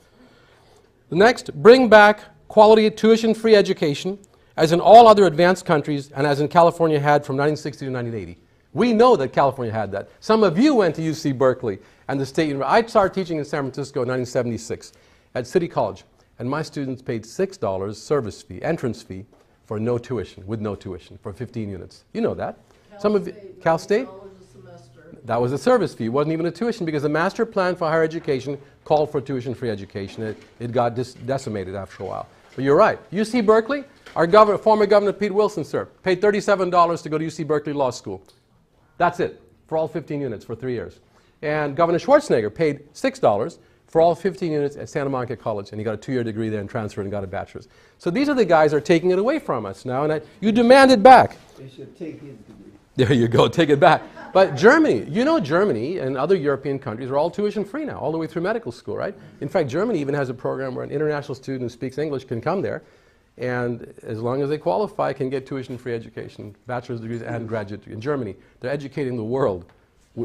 The next, bring back quality tuition-free education, as in all other advanced countries and as in California had from 1960 to 1980. We know that California had that. Some of you went to UC Berkeley and the State University. I started teaching in San Francisco in 1976 at City College, and my students paid $6 service fee, entrance fee, for no tuition, with no tuition, for 15 units. You know that. Some of you, Cal State? That was a service fee. It wasn't even a tuition, because the master plan for higher education called for tuition-free education. It got decimated after a while. But you're right. UC Berkeley, our former governor Pete Wilson, sir, paid $37 to go to UC Berkeley Law School. That's it, for all 15 units for 3 years. And Governor Schwarzenegger paid $6 for all 15 units at Santa Monica College, and he got a 2-year degree there and transferred and got a bachelor's. So these are the guys that are taking it away from us now, and you demand it back. They should take his degree. There you go, take it back. But Germany, you know Germany and other European countries are all tuition free now, all the way through medical school, right? In fact, Germany even has a program where an international student who speaks English can come there, and as long as they qualify, can get tuition free education, bachelor's degrees and graduate degree. In Germany, they're educating the world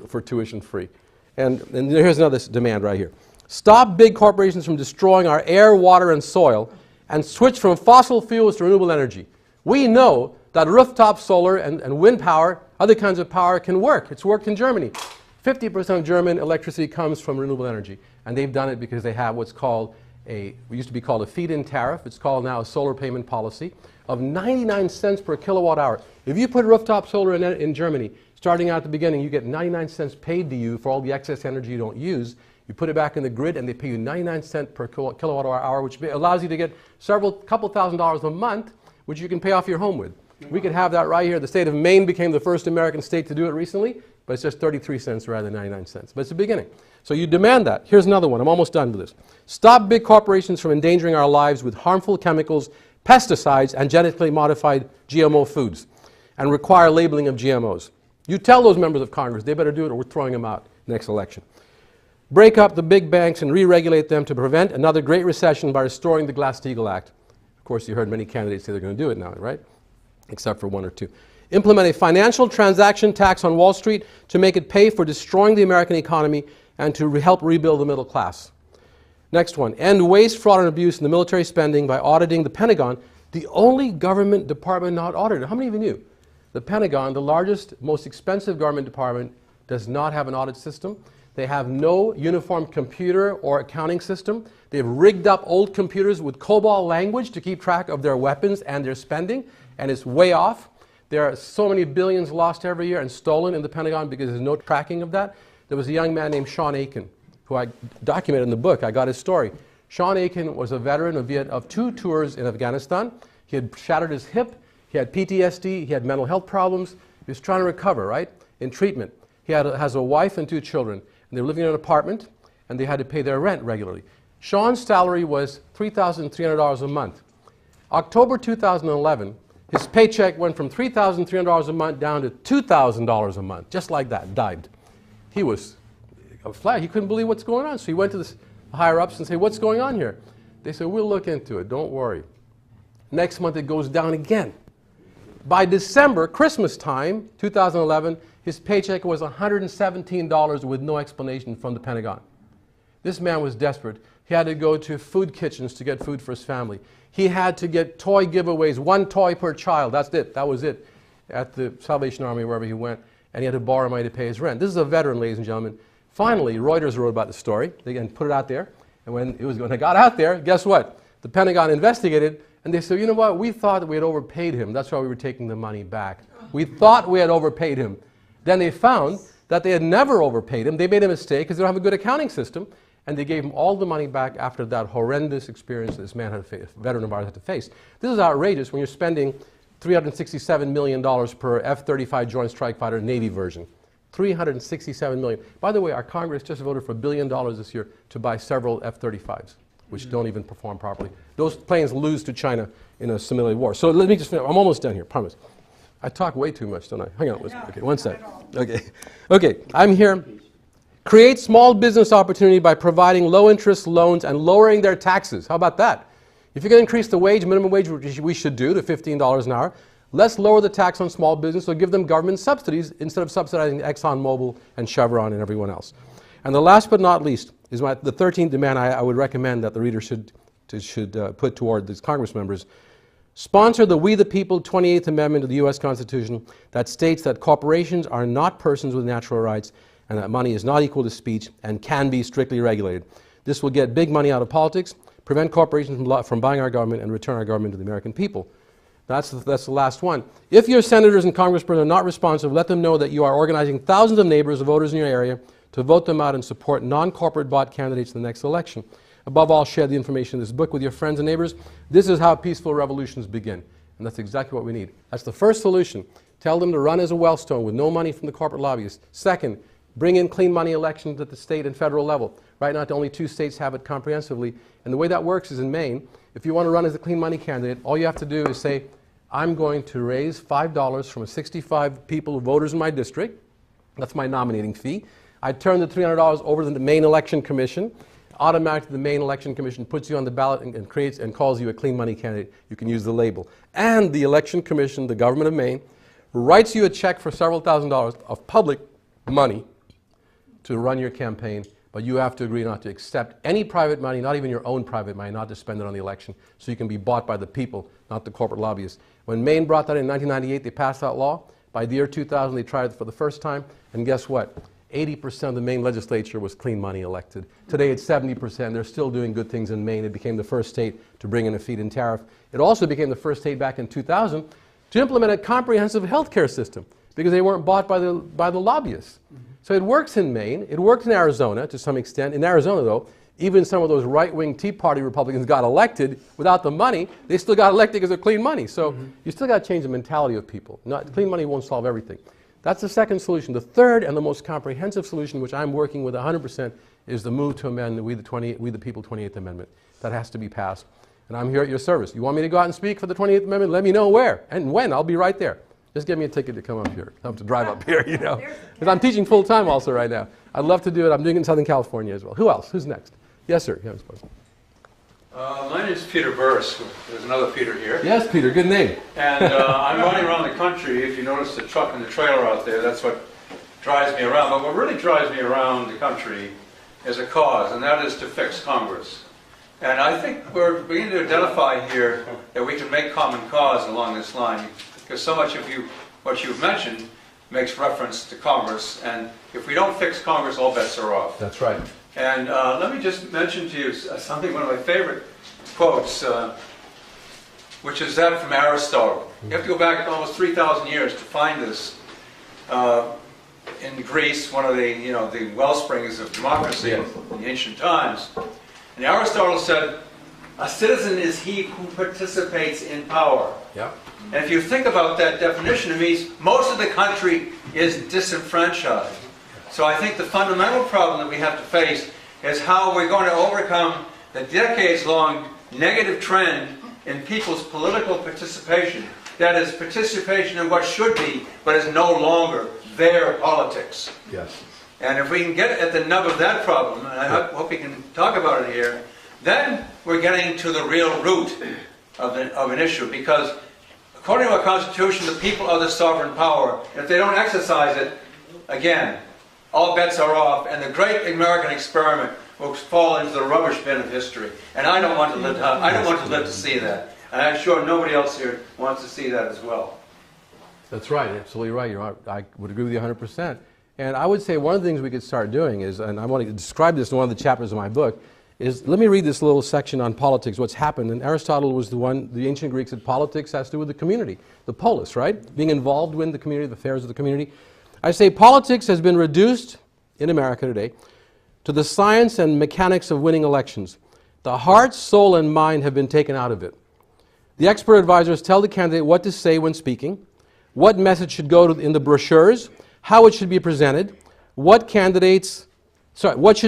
for tuition free. And here's another demand right here. Stop big corporations from destroying our air, water, and soil, and switch from fossil fuels to renewable energy. We know that rooftop solar and wind power, other kinds of power, can work. It's worked in Germany. 50% of German electricity comes from renewable energy, and they've done it because they have what's called we used to be called a feed-in tariff. It's called now a solar payment policy of 99 cents per kilowatt hour. If you put rooftop solar in Germany, starting out at the beginning, you get 99 cents paid to you for all the excess energy you don't use. You put it back in the grid, and they pay you 99 cents per kilowatt hour, which allows you to get couple $1,000s a month, which you can pay off your home with. We could have that right here. The state of Maine became the first American state to do it recently, but it's just 33 cents rather than 99 cents. But it's the beginning. So you demand that. Here's another one. I'm almost done with this. Stop big corporations from endangering our lives with harmful chemicals, pesticides, and genetically modified GMO foods, and require labeling of GMOs. You tell those members of Congress they better do it, or we're throwing them out next election. Break up the big banks and re-regulate them to prevent another great recession by restoring the Glass-Steagall Act. Of course, you heard many candidates say they're going to do it now, right? Except for one or two. Implement a financial transaction tax on Wall Street to make it pay for destroying the American economy and to help rebuild the middle class. Next one, end waste, fraud, and abuse in the military spending by auditing the Pentagon, the only government department not audited. How many of you knew? The Pentagon, the largest, most expensive government department, does not have an audit system. They have no uniform computer or accounting system. They've rigged up old computers with COBOL language to keep track of their weapons and their spending, and it's way off. There are so many billions lost every year and stolen in the Pentagon because there's no tracking of that. There was a young man named Sean Aiken, who I documented in the book. I got his story. Sean Aiken was a veteran of 2 tours in Afghanistan. He had shattered his hip. He had PTSD. He had mental health problems. He was trying to recover, right, in treatment. He has a wife and 2 children. And they were living in an apartment, and they had to pay their rent regularly. Sean's salary was $3,300 a month. October 2011, his paycheck went from $3,300 a month down to $2,000 a month, just like that, died. He was flat. He couldn't believe what's going on. So he went to the higher-ups and said, what's going on here? They said, we'll look into it. Don't worry. Next month, it goes down again. By December, Christmas time, 2011, his paycheck was $117 with no explanation from the Pentagon. This man was desperate. He had to go to food kitchens to get food for his family. He had to get toy giveaways, 1 toy per child. That's it. That was it. At the Salvation Army, wherever he went. And he had to borrow money to pay his rent. This is a veteran, ladies and gentlemen. Finally, Reuters wrote about the story. They put it out there. And when it got out there, guess what? The Pentagon investigated, and they said, you know what? We thought that we had overpaid him. That's why we were taking the money back. We thought we had overpaid him. Then they found that they had never overpaid him. They made a mistake because they don't have a good accounting system. And they gave him all the money back after that horrendous experience this man had a veteran of ours had to face. This is outrageous when you're spending $367 million per F-35 Joint Strike Fighter Navy version. $367 million. By the way, our Congress just voted for $1 billion this year to buy several F-35s, which don't even perform properly. Those planes lose to China in a simulated war. So let me just finish. I'm almost done here, promise. I talk way too much, don't I? Hang on. Okay, one sec. Okay, I'm here. Create small business opportunity by providing low-interest loans and lowering their taxes. How about that? If you're going to increase the minimum wage, which we should do, to $15 an hour, let's lower the tax on small business or give them government subsidies instead of subsidizing ExxonMobil and Chevron and everyone else. And the last but not least is the 13th demand I would recommend that the reader should put toward these Congress members. Sponsor the We the People 28th Amendment to the U.S. Constitution that states that corporations are not persons with natural rights and that money is not equal to speech and can be strictly regulated. This will get big money out of politics, prevent corporations from buying our government, and return our government to the American people. That's the last one. If your senators and congressmen are not responsive, let them know that you are organizing thousands of neighbors or voters in your area to vote them out and support non-corporate bought candidates in the next election. Above all, share the information in this book with your friends and neighbors. This is how peaceful revolutions begin. And that's exactly what we need. That's the first solution. Tell them to run as a Wellstone with no money from the corporate lobbyists. Second, bring in clean money elections at the state and federal level. Right now, only 2 states have it comprehensively. And the way that works is in Maine, if you want to run as a clean money candidate, all you have to do is say, I'm going to raise $5 from 65 people, voters in my district. That's my nominating fee. I turn the $300 over to the Maine Election Commission. Automatically, the Maine Election Commission puts you on the ballot and creates and calls you a clean money candidate. You can use the label. And the Election Commission, the government of Maine, writes you a check for several $1,000s of public money to run your campaign, but you have to agree not to accept any private money, not even your own private money, not to spend it on the election, so you can be bought by the people, not the corporate lobbyists. When Maine brought that in 1998, they passed that law. By the year 2000, they tried it for the first time, and guess what? 80% of the Maine legislature was clean money elected. Today it's 70%. They're still doing good things in Maine. It became the first state to bring in a feed-in tariff. It also became the first state back in 2000 to implement a comprehensive health care system because they weren't bought by the lobbyists. So it works in Maine. It worked in Arizona to some extent. In Arizona, though, even some of those right-wing Tea Party Republicans got elected without the money. They still got elected because of clean money. So you still got to change the mentality of people. Clean money won't solve everything. That's the second solution. The third and the most comprehensive solution, which I'm working with 100%, is the move to amend the We the People 28th Amendment. That has to be passed. And I'm here at your service. You want me to go out and speak for the 28th Amendment? Let me know where and when. I'll be right there. Just give me a ticket to come up here. I have to drive up here, you know. Because I'm teaching full-time also right now. I'd love to do it. I'm doing it in Southern California as well. Who else? Who's next? Yes, sir. Yes, my name is Peter Burris. There's another Peter here. Yes, Peter. Good name. And I'm running around the country. If you notice the truck and the trailer out there, that's what drives me around. But what really drives me around the country is a cause, and that is to fix Congress. And I think we're beginning to identify here that we can make common cause along this line, because so much of what you've mentioned makes reference to Congress, and if we don't fix Congress, all bets are off. That's right. And let me just mention to you something, one of my favorite quotes, which is that from Aristotle. You have to go back almost 3,000 years to find this. In Greece, one of the the wellsprings of democracy in the ancient times. And Aristotle said, "A citizen is he who participates in power." Yeah. And if you think about that definition, it means most of the country is disenfranchised. So I think the fundamental problem that we have to face is how we're going to overcome the decades-long negative trend in people's political participation. That is, participation in what should be, but is no longer their politics. Yes. And if we can get at the nub of that problem, and I hope we can talk about it here, then we're getting to the real root of an issue, because According to our Constitution, the people are the sovereign power. If they don't exercise it, again, all bets are off, and the great American experiment will fall into the rubbish bin of history. And I don't want to live. I don't want to live to see that. And I'm sure nobody else here wants to see that as well. That's right, absolutely right. I would agree with you 100%. And I would say one of the things we could start doing is, and I want to describe this in one of the chapters of my book, is let me read this little section on politics, what's happened. And Aristotle was the ancient Greeks said politics has to do with the community, the polis, right? Being involved in the community, the affairs of the community. I say politics has been reduced in America today to the science and mechanics of winning elections. The heart, soul, and mind have been taken out of it. The expert advisors tell the candidate what to say when speaking, what message should go in the brochures, how it should be presented, what should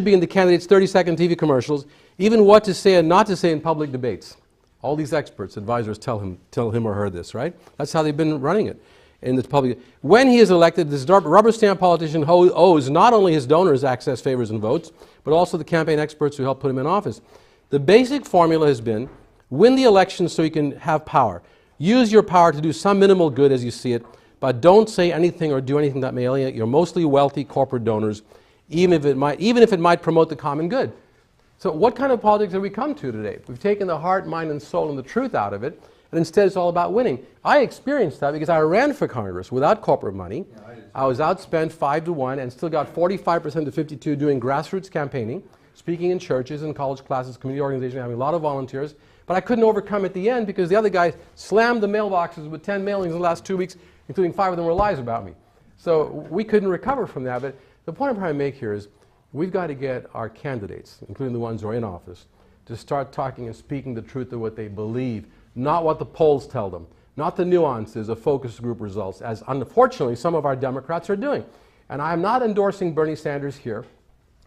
be in the candidate's 30-second TV commercials, even what to say and not to say in public debates. All these experts, advisors tell him or her this, right? That's how they've been running it in the public. When he is elected, this rubber stamp politician owes not only his donors access, favors, and votes, but also the campaign experts who helped put him in office. The basic formula has been, win the election so you can have power. Use your power to do some minimal good as you see it, but don't say anything or do anything that may alienate your mostly wealthy corporate donors, even if it might promote the common good. So what kind of politics have we come to today? We've taken the heart, mind, and soul and the truth out of it, and instead it's all about winning. I experienced that because I ran for Congress without corporate money. I was outspent 5-1 and still got 45% to 52 doing grassroots campaigning, speaking in churches and college classes, community organizations, having a lot of volunteers. But I couldn't overcome at the end because the other guy slammed the mailboxes with 10 mailings in the last 2 weeks, including 5 of them were lies about me. So we couldn't recover from that. But the point I'm trying to make here is we've got to get our candidates, including the ones who are in office, to start talking and speaking the truth of what they believe, not what the polls tell them, not the nuances of focus group results, as unfortunately some of our Democrats are doing. And I'm not endorsing Bernie Sanders here.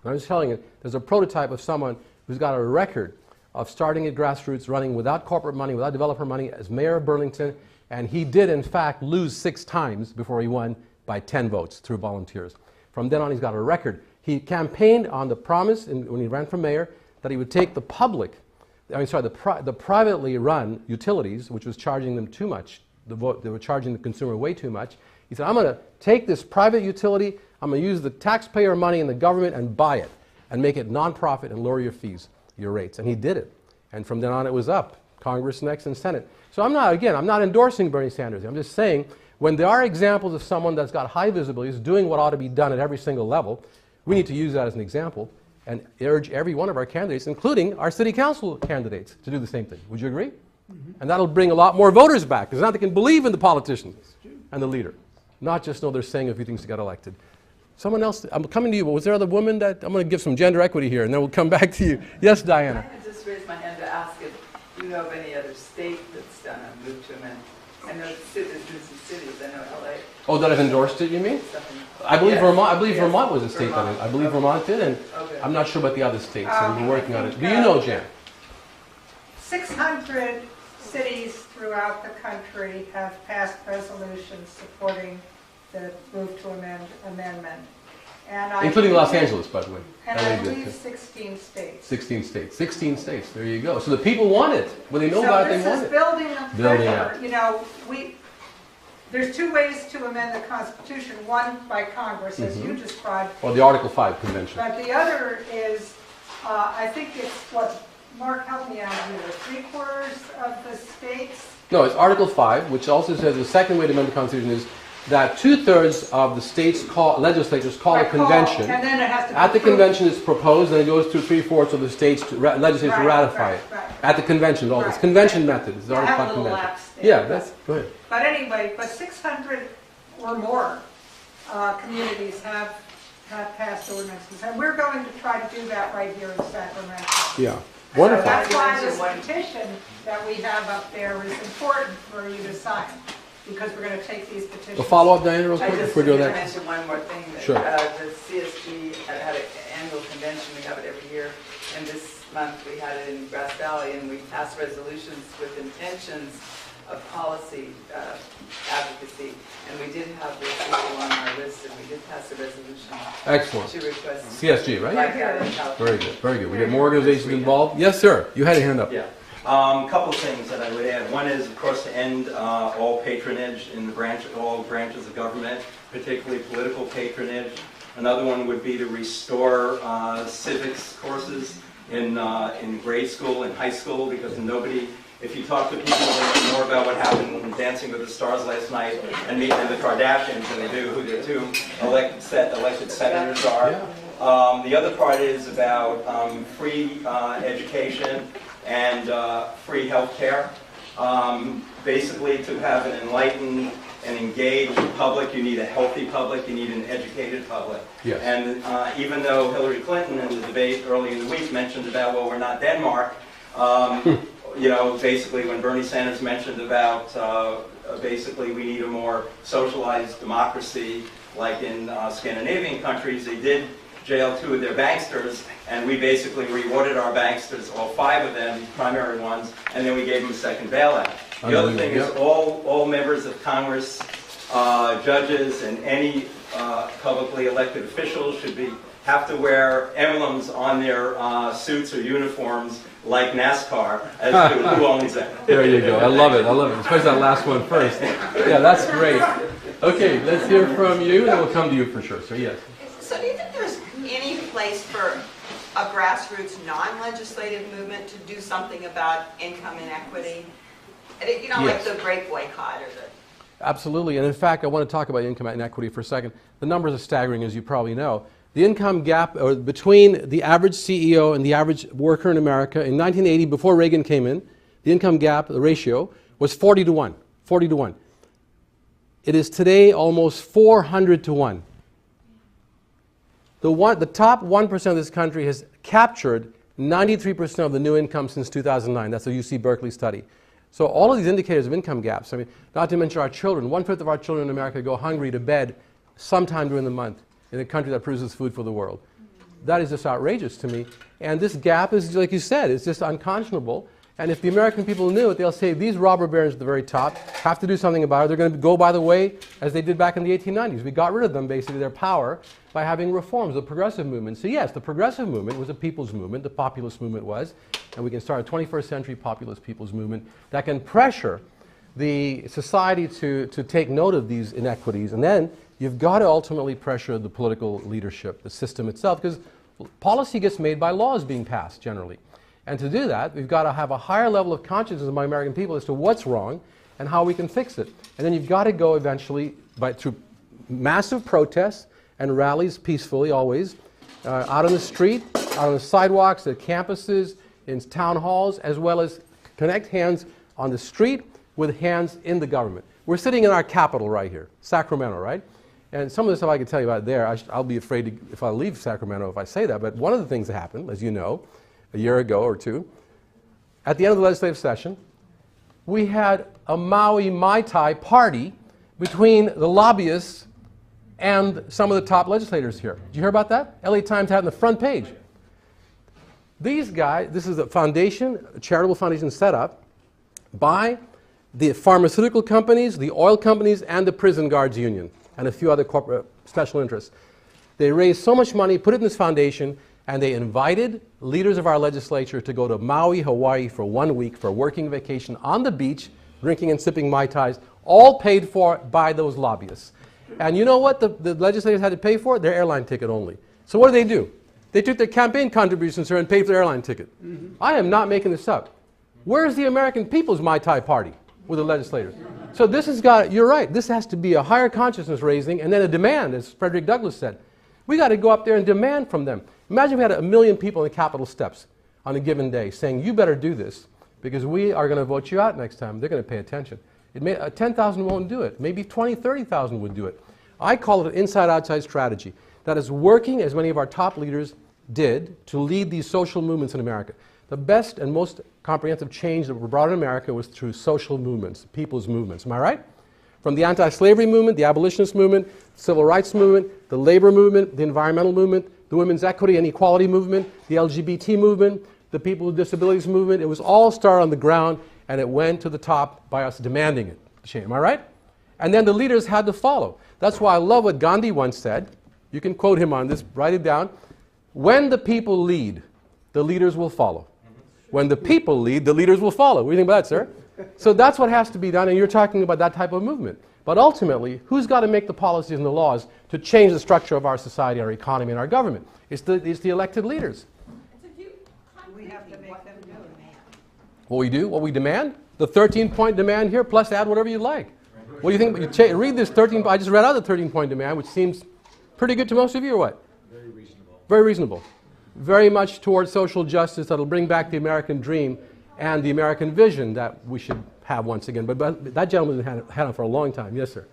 I'm just telling you, there's a prototype of someone who's got a record of starting at grassroots, running without corporate money, without developer money, as mayor of Burlington, and he did in fact lose 6 times before he won by 10 votes through volunteers. From then on, he's got a record. He campaigned on the promise when he ran for mayor that he would take the the privately run utilities, which was charging them too much. They were charging the consumer way too much. He said, I'm going to take this private utility, I'm going to use the taxpayer money in the government and buy it and make it non-profit and lower your fees, your rates. And he did it. And from then on, it was up. Congress next and Senate. So I'm not endorsing Bernie Sanders. I'm just saying, when there are examples of someone that's got high visibility, is doing what ought to be done at every single level, we need to use that as an example and urge every one of our candidates, including our city council candidates, to do the same thing. Would you agree? Mm-hmm. And that'll bring a lot more voters back, because now they can believe in the politician and the leader, not just know they're saying a few things to get elected. Someone else, I'm coming to you, but was there other woman that, I'm going to give some gender equity here, and then we'll come back to you. Yes, Diana. I just raised my hand to ask if you know of any other state that's done a move to amend. I know there's some cities, I know LA. Oh, that I've endorsed it, you mean? I believe Vermont. I believe Vermont was a state that I believe Vermont did, and I'm not sure about the other states. So we're working on it. Do you know, Jan? 600 cities throughout the country have passed resolutions supporting the move to amendment. And including Los Angeles, by the way. And I believe 16 states. 16 states. 16 states. There you go. So the people want it. When they know about it, they want it. So this is building pressure. You know, there's 2 ways to amend the Constitution. One by Congress, as you described. Or the Article 5 Convention. But the other is, I think it's what, Mark, help me out here, 3/4 of the states? No, it's Article 5, which also says the second way to amend the Constitution is that 2/3 of the states' legislatures call a convention. And then it has to be at the convention, it's proposed, and it goes through 3/4 of the states' legislatures to ratify it. Right. At the convention, it's convention method. It's the Article 5 convention. Yeah, that's good. But anyway, 600 or more communities have passed ordinances, and we're going to try to do that right here in Sacramento. Yeah, wonderful. So that's why this petition that we have up there is important for you to sign. Because we're going to take these petitions. A follow-up, Diana, real quick, before we do that. I just mention one more thing. That, sure. The CSG had an annual convention. We have it every year. And this month we had it in Grass Valley, and we passed resolutions with intentions of policy advocacy. And we did have this issue on our list, and we did pass a resolution. Excellent. To request CSG, right? Like that in California. Very good, very good. We get more organizations involved. Yes, sir. You had a hand up. Yeah. Couple things that I would add. One is, of course, to end all patronage in all branches of government, particularly political patronage. Another one would be to restore civics courses in grade school and high school, because nobody, if you talk to people that know more about what happened in Dancing with the Stars last night and meet the Kardashians than they do who their two elected senators are. Yeah. The other part is about free education and free health care. Basically, to have an enlightened and engaged public, you need a healthy public, you need an educated public. Yes. And even though Hillary Clinton in the debate early in the week mentioned about, well, we're not Denmark, you know, basically when Bernie Sanders mentioned about basically we need a more socialized democracy like in Scandinavian countries, they did jail 2 of their banksters, and we basically rewarded our banksters, all 5 of them, primary ones, and then we gave them a second bailout. The other thing is all members of Congress, judges, and any publicly elected officials should have to wear emblems on their suits or uniforms like NASCAR as to who owns them. There you go. I love it. I love it. Especially that last one first. Yeah, that's great. Okay, let's hear from you, and we'll come to you for sure. So yes. So do you think there's any place for a grassroots non-legislative movement to do something about income inequity? You know, Yes. like the great boycott or the... Absolutely. And in fact, I want to talk about income inequity for a second. The numbers are staggering, as you probably know. The income gap between the average CEO and the average worker in America in 1980, before Reagan came in, the income gap, the ratio, was 40 to 1. 40 to 1. It is today almost 400 to 1. The top 1% of this country has captured 93% of the new income since 2009. That's a UC Berkeley study. So all of these indicators of income gaps, I mean, not to mention our children. 1/5 of our children in America go hungry to bed sometime during the month in a country that produces food for the world. That is just outrageous to me. And this gap is, like you said, it's just unconscionable. And if the American people knew it, they'll say, these robber barons at the very top have to do something about it. They're going to go by the way as they did back in the 1890s. We got rid of them, basically, their power, by having reforms, the progressive movement. So yes, the progressive movement was a people's movement, the populist movement was, and we can start a 21st century populist people's movement that can pressure the society to take note of these inequities. And then you've got to ultimately pressure the political leadership, the system itself, because policy gets made by laws being passed, generally. And to do that, we've got to have a higher level of consciousness among American people as to what's wrong and how we can fix it. And then you've got to go eventually through massive protests and rallies, peacefully always, out on the street, out on the sidewalks, at campuses, in town halls, as well as connect hands on the street with hands in the government. We're sitting in our capital right here, Sacramento, right? And some of the stuff I can tell you about there, I'll be afraid if I leave Sacramento if I say that, but one of the things that happened, as you know, a year ago or two, at the end of the legislative session, we had a Maui Mai Tai party between the lobbyists and some of the top legislators here. Did you hear about that? LA Times had it on the front page. These guys, this is a foundation, a charitable foundation set up by the pharmaceutical companies, the oil companies, and the prison guards union, and a few other corporate special interests. They raised so much money, put it in this foundation, and they invited leaders of our legislature to go to Maui, Hawaii for 1 week for a working vacation on the beach, drinking and sipping Mai Tais, all paid for by those lobbyists. And you know what the legislators had to pay for? Their airline ticket only. So what did? They took their campaign contributions and paid for their airline ticket. I am not making this up. Where's the American people's Mai Tai party with the legislators? So this has got, you're right, this has to be a higher consciousness raising and then a demand, as Frederick Douglass said. We got to go up there and demand from them. Imagine we had 1 million people on the Capitol steps on a given day saying, you better do this because we are going to vote you out next time. They're going to pay attention. 10,000 won't do it. Maybe 20, 30,000 would do it. I call it an inside-outside strategy that is working, as many of our top leaders did, to lead these social movements in America. The best and most comprehensive change that were brought in America was through social movements, people's movements. Am I right? From the anti-slavery movement, the abolitionist movement, civil rights movement, the labor movement, the environmental movement, the women's equity and equality movement, the LGBT movement, the people with disabilities movement. It was all started on the ground, and it went to the top by us demanding it. Am I right? And then the leaders had to follow. That's why I love what Gandhi once said. You can quote him on this, write it down. When the people lead, the leaders will follow. When the people lead, the leaders will follow. What do you think about that, sir? So that's what has to be done, and you're talking about that type of movement. But ultimately, who's got to make the policies and the laws to change the structure of our society, our economy, and our government? It's the elected leaders. We have to make them do it. What we do, what we demand, the 13-point demand here, plus add whatever you like. What do you think? You read this 13, I just read out the 13-point demand, which seems pretty good to most of you, or what? Very reasonable. Very reasonable. Very much towards social justice that'll bring back the American dream and the American vision that we should have once again. But that gentleman has had it for a long time. Yes, sir.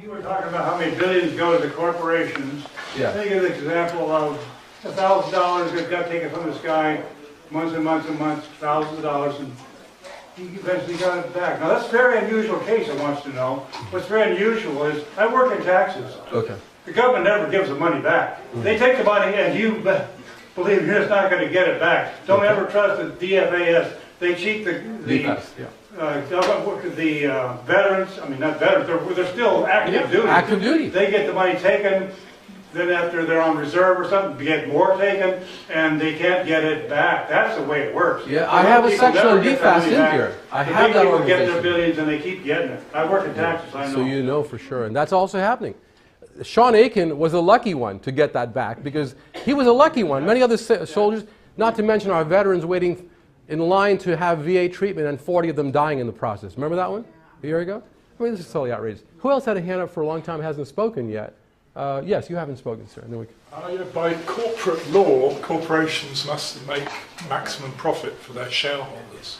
You were talking about how many billions go to the corporations. Yeah. Think of the example of $1,000 that got taken from this guy, months and months and months, thousands of dollars, and he eventually got it back. Now that's a very unusual case, I want you to know. What's very unusual is, I work in taxes. Okay. The government never gives the money back. They take the money and you believe you're just not going to get it back. Don't ever trust the DFAS. They cheat the veterans. I mean, not veterans. They're still active duty. Active duty. They get the money taken. Then after they're on reserve or something, they get more taken, and they can't get it back. That's the way it works. Yeah, I have a section on DFAS in here. I have that organization. Get their organization. billions and they keep getting it. I work in taxes, I know. So you know for sure, and that's also happening. Sean Aiken was a lucky one to get that back because he was a lucky one. Many other soldiers, not to mention our veterans waiting in line to have VA treatment and 40 of them dying in the process. Remember that one a year ago? I mean, this is totally outrageous. Who else had a hand up for a long time hasn't spoken yet? Yes, you haven't spoken, sir. And then we can... By corporate law, corporations must make maximum profit for their shareholders.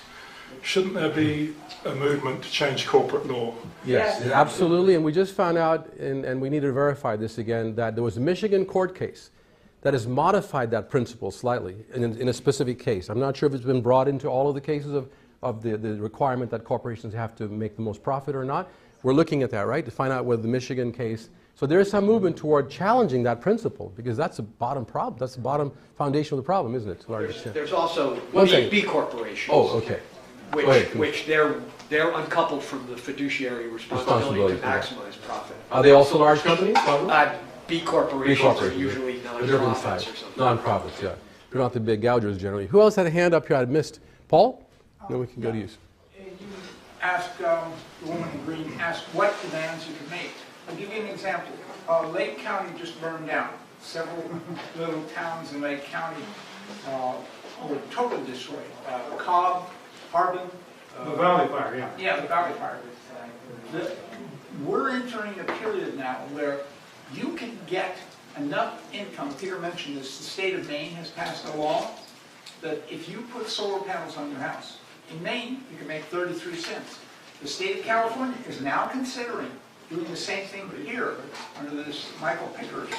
Shouldn't there be a movement to change corporate law? Yes, absolutely. And we just found out, and we need to verify this again, that there was a Michigan court case that has modified that principle slightly in a specific case. I'm not sure if it's been brought into all of the cases of the requirement that corporations have to make the most profit or not. We're looking at that, right, to find out whether the Michigan case. So there is some movement toward challenging that principle because that's the bottom problem. That's the bottom foundation of the problem, isn't it? To a large extent. There's also B corporations. Oh, okay. Which they're uncoupled from the fiduciary responsibility to maximize profit. Are they also large companies? B corporations are usually non-profits or something. Non-profits, yeah. They're not the big gougers generally. Who else had a hand up here I missed? Paul? Then we can go to you. You asked, the woman in green asked what demands you could make. I'll give you an example. Lake County just burned down. Several little towns in Lake County were totally destroyed. Cobb, Harbin. The Valley Fire, yeah. Yeah, the Valley Fire. We're entering a period now where you can get enough income. Peter mentioned this. The state of Maine has passed a law that if you put solar panels on your house, in Maine, you can make 33 cents. The state of California is now considering doing the same thing here under this Michael Pickers,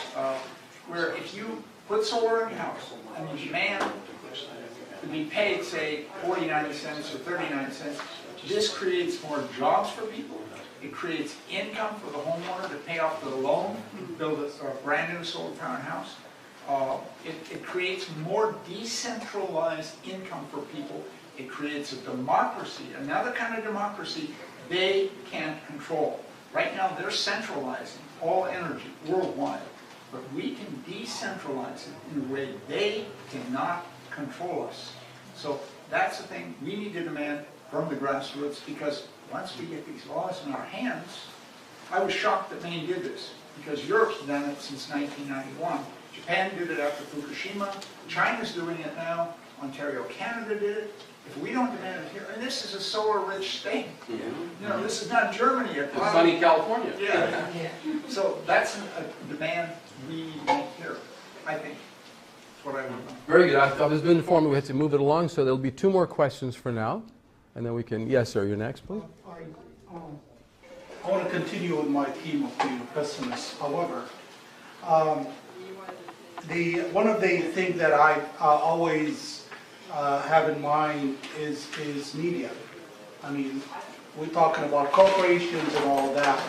where if you put solar on your house and you demand to be paid, say, 49 cents or 39 cents, this creates more jobs for people. It creates income for the homeowner to pay off the loan, build a brand new solar powered house. It creates more decentralized income for people. It creates a democracy, another kind of democracy they can't control. Right now they're centralizing all energy worldwide, but we can decentralize it in a way they cannot control us. So that's the thing we need to demand from the grassroots, because once we get these laws in our hands, I was shocked that Maine did this, because Europe's done it since 1991. Japan did it after Fukushima. China's doing it now. Ontario, Canada did it. If we don't demand it here, and this is a solar-rich state. Yeah. You know, this is not Germany. It's sunny California. Yeah. So that's a demand we make here, I think. That's what I want. Very good. I was been informed we had to move it along, so there'll be 2 more questions for now, and then we can. Yes, sir. You're next, please. I want to continue with my theme of being a pessimist. However, one of the things that I always have in mind is media. I mean, we're talking about corporations and all that,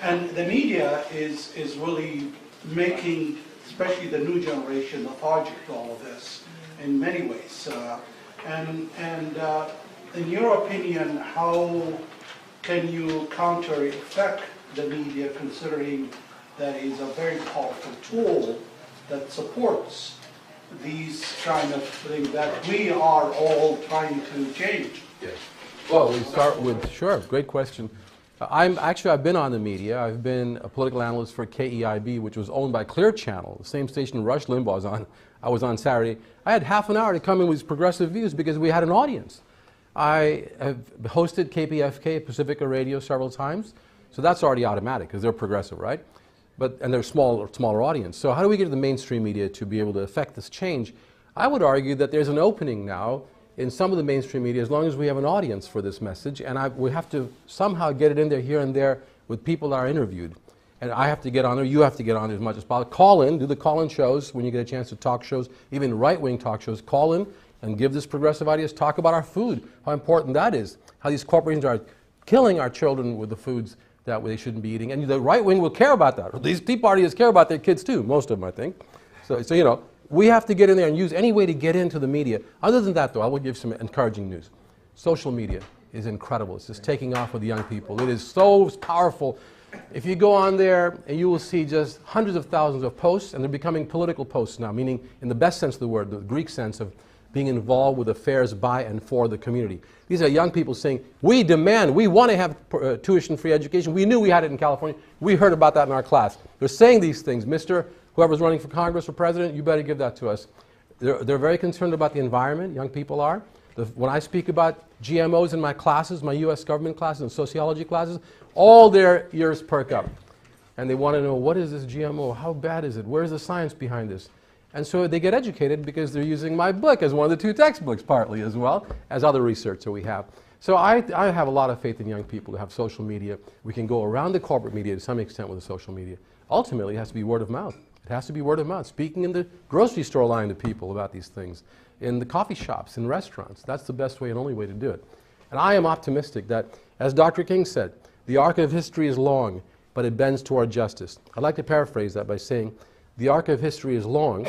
and the media is really making, especially the new generation, lethargic to all of this in many ways. And in your opinion, how can you affect the media, considering that is a very powerful tool that supports these kind of things that we are all trying to change? Yes. Well, we start with, sure, great question. I've been on the media. I've been a political analyst for KEIB, which was owned by Clear Channel, the same station Rush Limbaugh was on. I was on Saturday. I had half an hour to come in with progressive views because we had an audience. I have hosted KPFK, Pacifica Radio, several times, so that's already automatic because they're progressive, right? And they're a smaller audience. So how do we get to the mainstream media to be able to affect this change? I would argue that there's an opening now in some of the mainstream media as long as we have an audience for this message, and we have to somehow get it in there here and there with people that are interviewed. And I have to get on there, you have to get on there as much as possible. Call in, do the call-in shows when you get a chance to talk shows, even right-wing talk shows. Call in and give this progressive ideas. Talk about our food, how important that is, how these corporations are killing our children with the foods that they shouldn't be eating. And the right-wing will care about that. These Tea Partiers care about their kids too, most of them, I think. So you know, we have to get in there and use any way to get into the media. Other than that, though, I will give some encouraging news. Social media is incredible. It's just taking off with the young people. It is so powerful. If you go on there, and you will see just hundreds of thousands of posts, and they're becoming political posts now, meaning in the best sense of the word, the Greek sense of being involved with affairs by and for the community. These are young people saying, we demand, we want to have tuition-free education. We knew we had it in California. We heard about that in our class. They're saying these things. Mr. Whoever's running for Congress or president, you better give that to us. They're very concerned about the environment, young people are. When I speak about GMOs in my classes, my U.S. government classes and sociology classes, all their ears perk up. And they want to know, what is this GMO? How bad is it? Where's the science behind this? And so they get educated because they're using my book as one of the 2 textbooks, partly as well as other research that we have. So I have a lot of faith in young people to have social media. We can go around the corporate media to some extent with the social media. Ultimately, it has to be word of mouth. It has to be word of mouth, speaking in the grocery store line to people about these things, in the coffee shops, in restaurants. That's the best way and only way to do it. And I am optimistic that, as Dr. King said, the arc of history is long, but it bends toward justice. I'd like to paraphrase that by saying, the arc of history is long,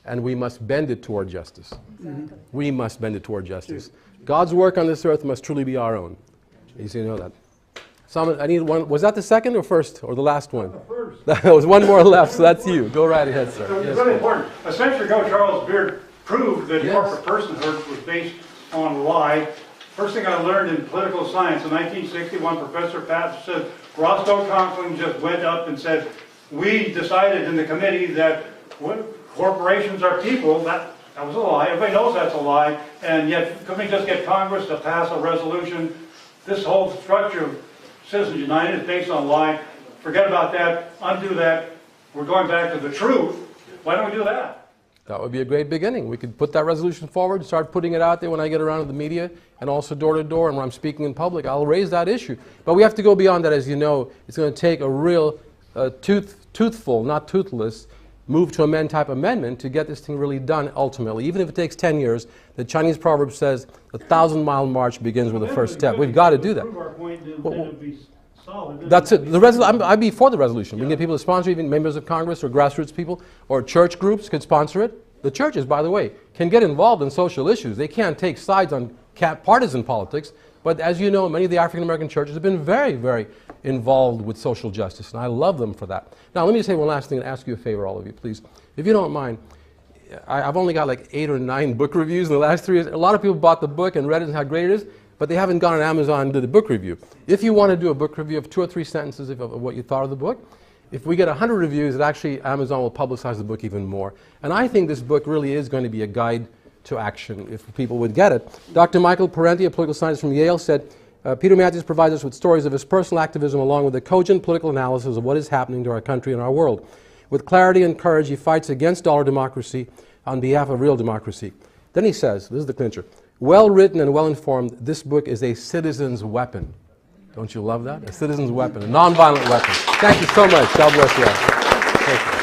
and we must bend it toward justice. Mm-hmm. We must bend it toward justice. God's work on this earth must truly be our own. You know that. I need one. Was that the second or first or the last one? The first. There was one more left, so that's you. Go right ahead, sir. So it's really important. A century ago, Charles Beard proved that corporate personhood was based on lie. First thing I learned in political science in 1961, Professor Patton said, Roscoe Conklin just went up and said, we decided in the committee that corporations are people. That was a lie. Everybody knows that's a lie. And yet, couldn't we just get Congress to pass a resolution? This whole structure of Citizens United is based on lie. Forget about that. Undo that. We're going back to the truth. Why don't we do that? That would be a great beginning. We could put that resolution forward, start putting it out there when I get around to the media and also door to door, and when I'm speaking in public, I'll raise that issue. But we have to go beyond that, as you know. It's going to take a real toothful, not toothless, move to amend type amendment to get this thing really done ultimately. Even if it takes 10 years, the Chinese proverb says, a 1,000-mile march begins with the first step. We've got to do that. That's it. I'd be for the resolution. We can get people to sponsor, even members of Congress or grassroots people, or church groups could sponsor it. The churches, by the way, can get involved in social issues. They can't take sides on partisan politics, but as you know, many of the African-American churches have been very, very involved with social justice, and I love them for that. Now, let me say one last thing and ask you a favor, all of you, please. If you don't mind, I've only got like 8 or 9 book reviews in the last 3 years. A lot of people bought the book and read it and how great it is, but they haven't gone on Amazon and did a book review. If you want to do a book review of 2 or 3 sentences of what you thought of the book, if we get 100 reviews, Amazon will publicize the book even more. And I think this book really is going to be a guide to action if people would get it. Dr. Michael Parenti, a political scientist from Yale, said, Peter Mathews provides us with stories of his personal activism along with a cogent political analysis of what is happening to our country and our world. With clarity and courage, he fights against dollar democracy on behalf of real democracy. Then he says, this is the clincher, well written and well informed, this book is a citizen's weapon. Don't you love that? A citizen's weapon, a nonviolent weapon. Thank you so much. God bless you all. Thank you.